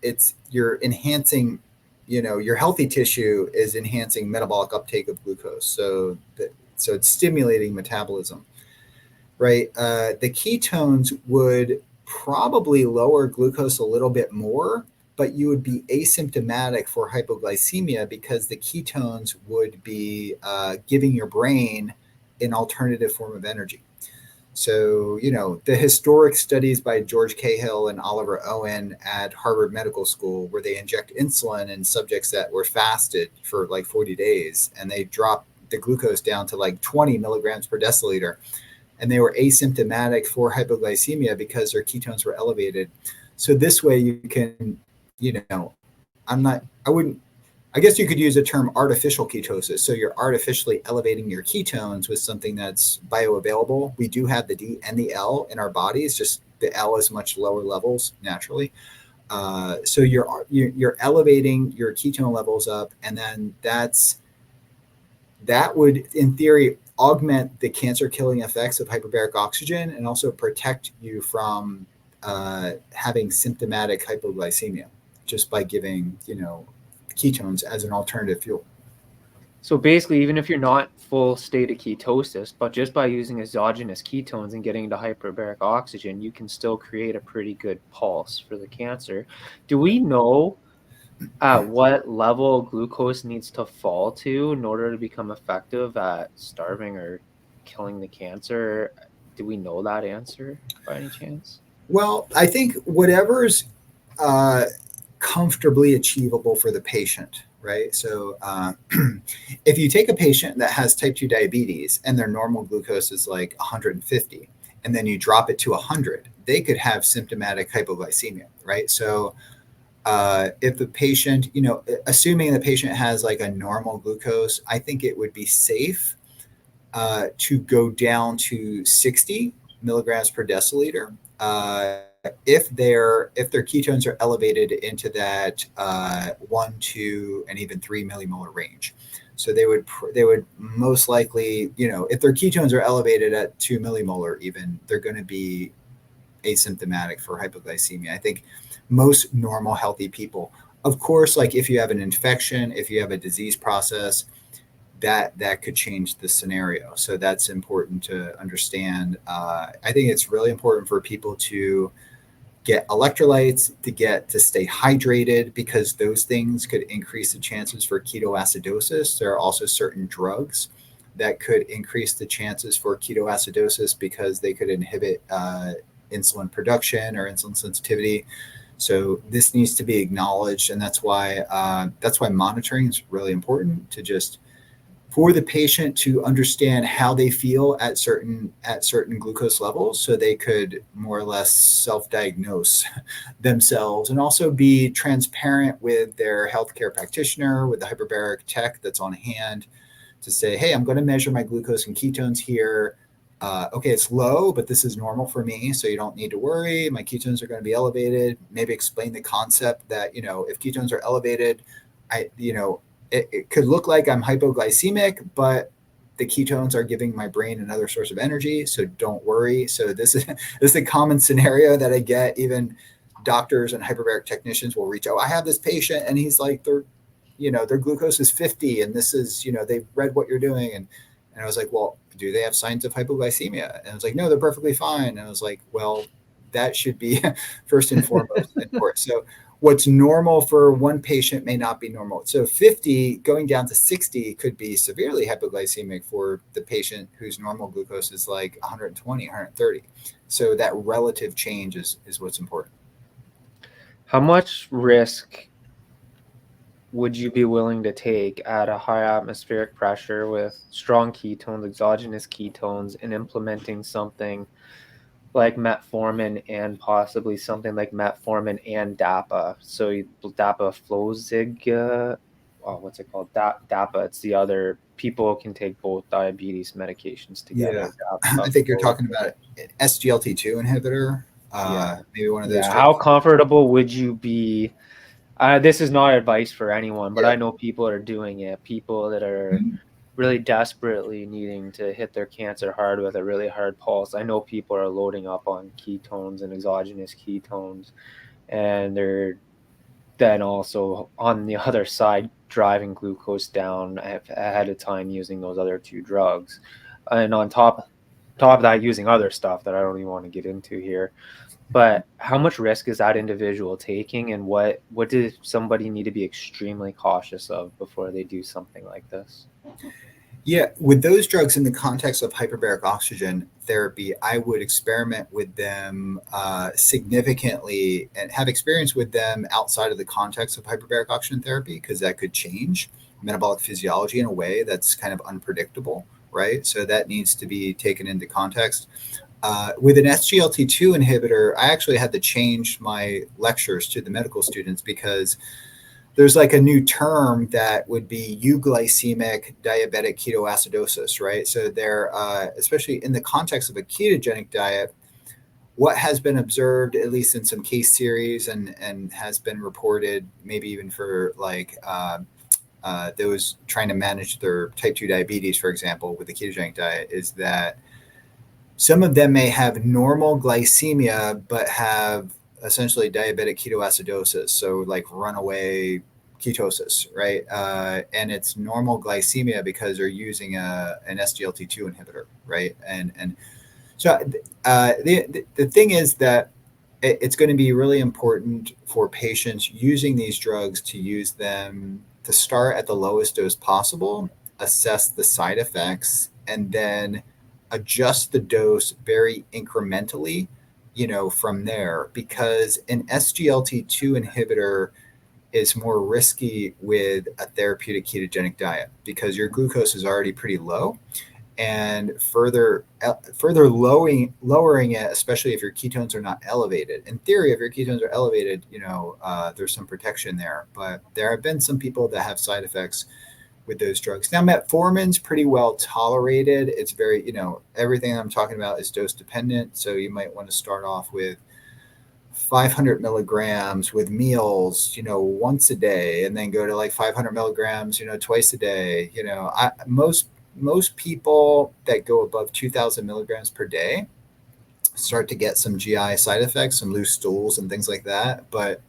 it's you're enhancing, your healthy tissue is enhancing metabolic uptake of glucose. So it's stimulating metabolism, right? The ketones would probably lower glucose a little bit more, but you would be asymptomatic for hypoglycemia because the ketones would be giving your brain an alternative form of energy. So, the historic studies by George Cahill and Oliver Owen at Harvard Medical School, where they inject insulin in subjects that were fasted for like 40 days, and they drop the glucose down to like 20 milligrams per deciliter, and they were asymptomatic for hypoglycemia because their ketones were elevated. So this way you can, I guess you could use the term artificial ketosis. So you're artificially elevating your ketones with something that's bioavailable. We do have the D and the L in our bodies, just the L is much lower levels naturally. So you're elevating your ketone levels up, and then that would, in theory, augment the cancer-killing effects of hyperbaric oxygen and also protect you from having symptomatic hypoglycemia just by giving, ketones as an alternative fuel. So basically, even if you're not full state of ketosis, but just by using exogenous ketones and getting into hyperbaric oxygen, you can still create a pretty good pulse for the cancer. Do we know at what level glucose needs to fall to in order to become effective at starving or killing the cancer? Do we know that answer by any chance? Well, I think whatever's comfortably achievable for the patient, right? So if you take a patient that has type 2 diabetes and their normal glucose is like 150, and then you drop it to 100, they could have symptomatic hypoglycemia, right? So if the patient, assuming the patient has like a normal glucose, I think it would be safe to go down to 60 milligrams per deciliter. If their ketones are elevated into that 1, 2, and even 3 millimolar range. So they would most likely, if their ketones are elevated at 2 millimolar even, they're going to be asymptomatic for hypoglycemia. I think most normal healthy people, of course, like if you have an infection, if you have a disease process, that could change the scenario. So that's important to understand. I think it's really important for people to get electrolytes, to stay hydrated, because those things could increase the chances for ketoacidosis. There are also certain drugs that could increase the chances for ketoacidosis because they could inhibit insulin production or insulin sensitivity. So this needs to be acknowledged, and that's why monitoring is really important, to just for the patient to understand how they feel at certain glucose levels, so they could more or less self-diagnose themselves, and also be transparent with their healthcare practitioner, with the hyperbaric tech that's on hand, to say, hey, I'm going to measure my glucose and ketones here. Okay, it's low, but this is normal for me, so you don't need to worry. My ketones are going to be elevated. Maybe explain the concept that, if ketones are elevated, it could look like I'm hypoglycemic, but the ketones are giving my brain another source of energy, so don't worry. So this is a common scenario that I get. Even doctors and hyperbaric technicians will reach out. I have this patient, and he's like, their glucose is 50, and this is, they've read what you're doing, and I was like, well, do they have signs of hypoglycemia? And I was like, no, they're perfectly fine. And I was like, well, that should be first and foremost important. So what's normal for one patient may not be normal. So 50 going down to 60 could be severely hypoglycemic for the patient whose normal glucose is like 120, 130. So that relative change is what's important. How much risk would you be willing to take at a high atmospheric pressure with strong ketones, exogenous ketones, and implementing something like metformin and possibly something like metformin and DAPA? So dapagliflozin, what's it called? DAPA. It's the other. People can take both diabetes medications together. Yeah, I think you're talking about an SGLT2 inhibitor. Maybe one of those. Yeah. How comfortable would you be? This is not advice for anyone, but I know people are doing it. People that are really desperately needing to hit their cancer hard with a really hard pulse. I know people are loading up on ketones and exogenous ketones, and they're then also on the other side driving glucose down ahead of time using those other two drugs, and on top of that using other stuff that I don't even want to get into here. But how much risk is that individual taking, and what does somebody need to be extremely cautious of before they do something like this? Yeah, with those drugs in the context of hyperbaric oxygen therapy, I would experiment with them significantly and have experience with them outside of the context of hyperbaric oxygen therapy, because that could change metabolic physiology in a way that's kind of unpredictable, right? So that needs to be taken into context. With an SGLT2 inhibitor, I actually had to change my lectures to the medical students because there's like a new term that would be euglycemic diabetic ketoacidosis, right? So they're, especially in the context of a ketogenic diet, what has been observed, at least in some case series and has been reported, maybe even for like those trying to manage their type 2 diabetes, for example, with the ketogenic diet, is that some of them may have normal glycemia, but have essentially diabetic ketoacidosis. So like runaway ketosis, right? And it's normal glycemia because they're using an SGLT2 inhibitor, right? And so the thing is that it's going to be really important for patients using these drugs to use them to start at the lowest dose possible, assess the side effects, and then adjust the dose very incrementally, from there, because an SGLT2 inhibitor is more risky with a therapeutic ketogenic diet because your glucose is already pretty low, and further lowering it, especially if your ketones are not elevated. In theory, if your ketones are elevated, there's some protection there. But there have been some people that have side effects with those drugs. Now, metformin's pretty well tolerated. It's very, everything I'm talking about is dose dependent. So you might want to start off with 500 milligrams with meals, once a day, and then go to like 500 milligrams, twice a day. Most people that go above 2,000 milligrams per day start to get some GI side effects, some loose stools and things like that. But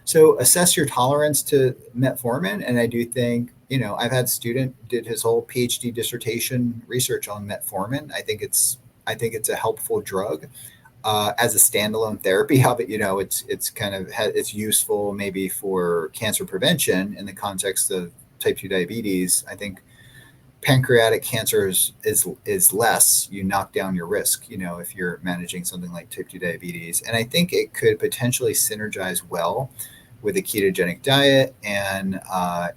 so assess your tolerance to metformin. And I do think, I've had a student did his whole PhD dissertation research on metformin. I think it's a helpful drug as a standalone therapy. How it, it's kind of it's useful maybe for cancer prevention in the context of type 2 diabetes. I think pancreatic cancer is less. You knock down your risk, if you're managing something like type 2 diabetes. And I think it could potentially synergize well with a ketogenic diet. And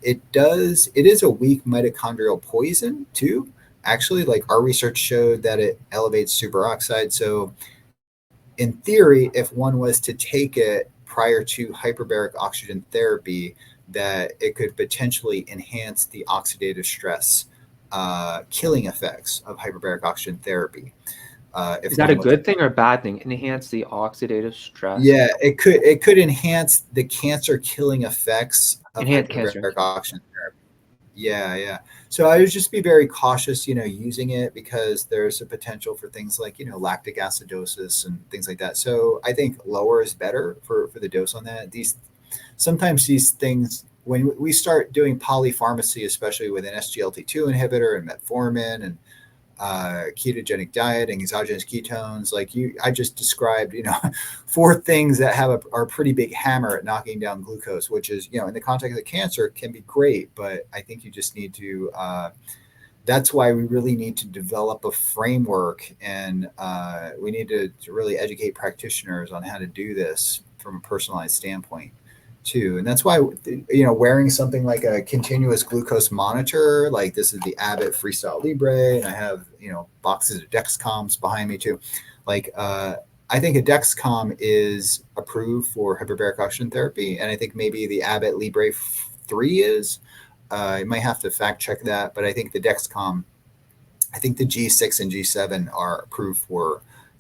it is a weak mitochondrial poison too. Actually, like our research showed that it elevates superoxide. So in theory, if one was to take it prior to hyperbaric oxygen therapy, that it could potentially enhance the oxidative stress killing effects of hyperbaric oxygen therapy. If Is that a one was, good thing or a bad thing? Enhance the oxidative stress. yeah, it could enhance the cancer killing effects of Enhance cancer. hyperbaric oxygen therapy. Yeah, yeah. So I would just be very cautious, using it, because there's a potential for things like, lactic acidosis and things like that. So I think lower is better for the dose on that. Sometimes these things, when we start doing polypharmacy, especially with an SGLT2 inhibitor and metformin and ketogenic diet and exogenous ketones, I just described, four things that are a pretty big hammer at knocking down glucose, which is, in the context of cancer can be great, but I think you just need to, that's why we really need to develop a framework, and we need to really educate practitioners on how to do this from a personalized standpoint too. And that's why, wearing something like a continuous glucose monitor, like this is the Abbott Freestyle Libre, and I have, boxes of Dexcoms behind me too. Like, I think a Dexcom is approved for hyperbaric oxygen therapy, and I think maybe the Abbott Libre 3 is. I might have to fact check that, but I think the Dexcom, I think the G6 and G7 are approved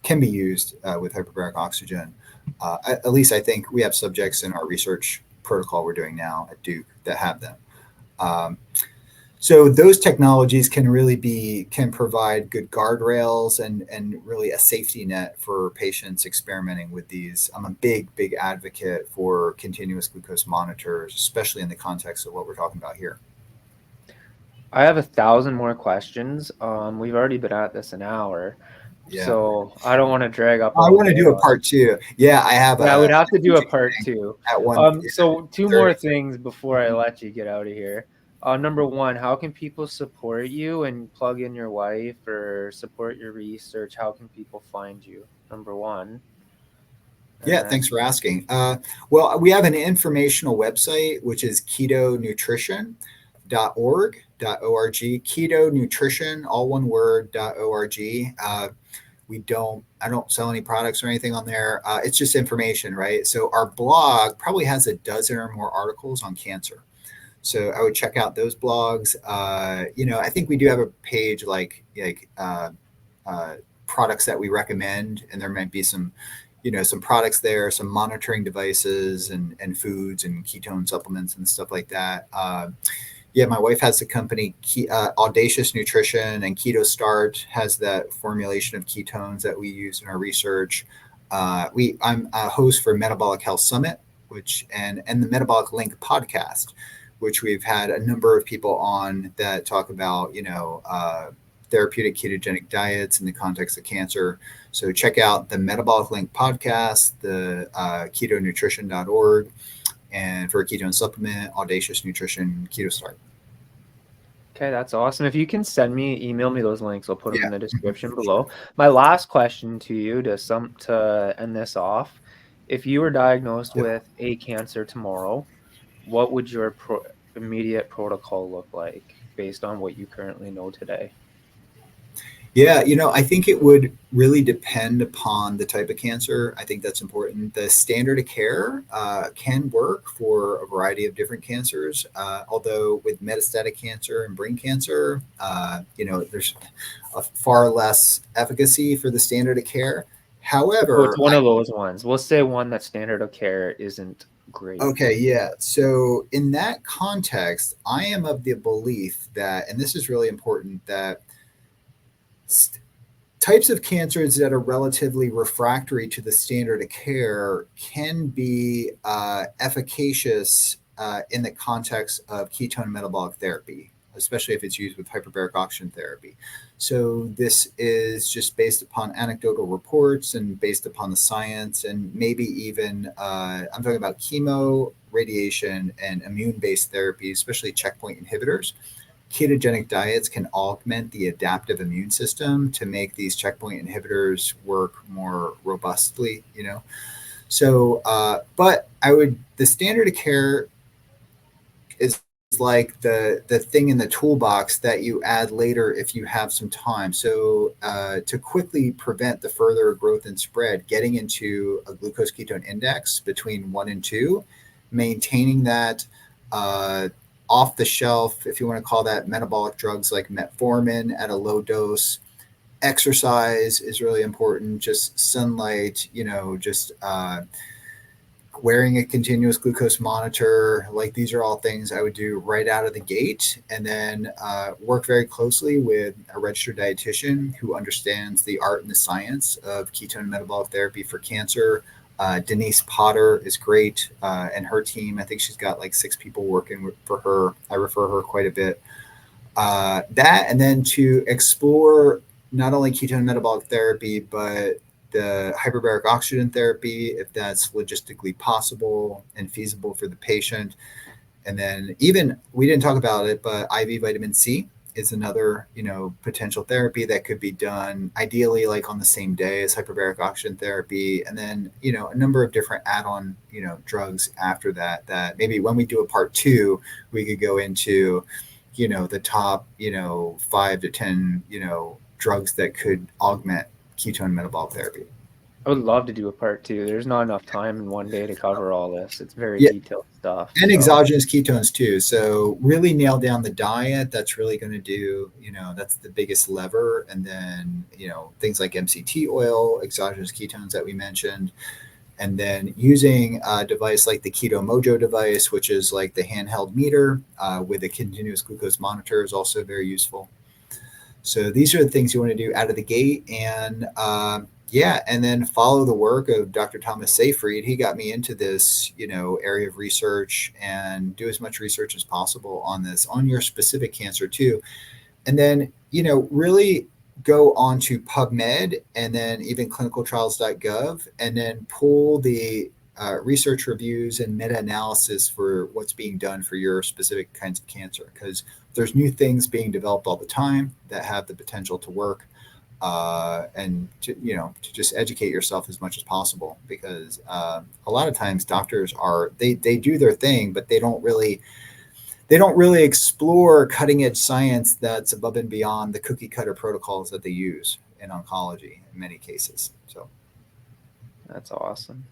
can be used with hyperbaric oxygen. At least I think we have subjects in our research protocol we're doing now at Duke that have them. So those technologies can provide good guardrails and really a safety net for patients experimenting with these. I'm a big advocate for continuous glucose monitors, especially in the context of what we're talking about here. I have 1,000 more questions. We've already been at this an hour, Yeah. So I don't want to drag up I all want to day do a on. part two. Yeah, I have Yeah, I would a have to do a teaching part thing two. at one So two 30. more things before I let you get out of here. Number one, how can people support you and plug in your wife or support your research? How can people find you? Number one. And Yeah, then, thanks for asking. Well, we have an informational website, which is ketonutrition.org, keto nutrition, all one word, .org. I don't sell any products or anything on there. It's just information, right? So our blog probably has a dozen or more articles on cancer. So I would check out those blogs. I think we do have a page uh, products that we recommend, and there might be some products there, some monitoring devices and foods and ketone supplements and stuff like that. Yeah, my wife has the company Audacious Nutrition, and Keto Start has that formulation of ketones that we use in our research. I'm a host for Metabolic Health Summit, and the Metabolic Link podcast, which we've had a number of people on that talk about therapeutic ketogenic diets in the context of cancer. So check out the Metabolic Link podcast, the ketonutrition.org, and for a ketone supplement, Audacious Nutrition, Keto Start. okay, that's awesome. If you can email me those links, I'll put them in Yeah. the description below. My last question to you to end this off. If you were diagnosed Yep. with a cancer tomorrow, what would your immediate protocol look like based on what you currently know today? Yeah, I think it would really depend upon the type of cancer. I think that's important. The standard of care can work for a variety of different cancers, although with metastatic cancer and brain cancer, there's a far less efficacy for the standard of care. So it's However, one of those ones. We'll say one that standard of care isn't great. okay, yeah. So in that context, I am of the belief that, and this is really important, that types of cancers that are relatively refractory to the standard of care can be efficacious in the context of ketone metabolic therapy, especially if it's used with hyperbaric oxygen therapy. So this is just based upon anecdotal reports and based upon the science, and maybe even I'm talking about chemo, radiation, and immune-based therapies, especially checkpoint inhibitors. Ketogenic diets can augment the adaptive immune system to make these checkpoint inhibitors work more robustly. So, but the standard of care is like the thing in the toolbox that you add later if you have some time. So, to quickly prevent the further growth and spread, getting into a glucose ketone index between 1 and 2, maintaining that. Off the shelf, if you want to call that, metabolic drugs like metformin at a low dose. Exercise is really important. Just sunlight, just wearing a continuous glucose monitor. Like, these are all things I would do right out of the gate, and then work very closely with a registered dietitian who understands the art and the science of ketone metabolic therapy for cancer. Denise Potter is great, and her team. I think she's got like 6 people working for her. I refer her quite a bit. That, and then to explore not only ketone metabolic therapy, but the hyperbaric oxygen therapy, if that's logistically possible and feasible for the patient. And then, even, we didn't talk about it, but IV vitamin C is another, potential therapy that could be done ideally like on the same day as hyperbaric oxygen therapy. And then, a number of different add-on, drugs after that maybe when we do a part 2, we could go into, the top, 5 to 10, drugs that could augment ketone metabolic therapy. I would love to do a part 2. There's not enough time in one day to cover all this. It's very Yeah, detailed stuff. and So exogenous ketones too. So really nail down the diet. That's really going to do, that's the biggest lever. And then, things like MCT oil, exogenous ketones that we mentioned. And then using a device like the Keto Mojo device, which is like the handheld meter with a continuous glucose monitor, is also very useful. So these are the things you want to do out of the gate. And and then follow the work of Dr. Thomas Seyfried. He got me into this, area of research, and do as much research as possible on this, on your specific cancer too. And then, really go onto PubMed and then even clinicaltrials.gov and then pull the research reviews and meta-analysis for what's being done for your specific kinds of cancer, because there's new things being developed all the time that have the potential to work. And to just educate yourself as much as possible, because a lot of times doctors they do their thing, but they don't really explore cutting edge science that's above and beyond the cookie cutter protocols that they use in oncology in many cases. So That's awesome.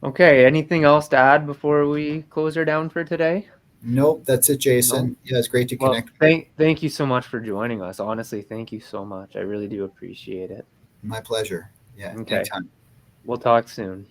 Okay, anything else to add before we close her down for today? nope, that's it, Jason. No? Yeah, it's great to Well, connect. thank you so much for joining us. Honestly, thank you so much. I really do appreciate it. My pleasure. Yeah, Okay, anytime. we'll talk soon.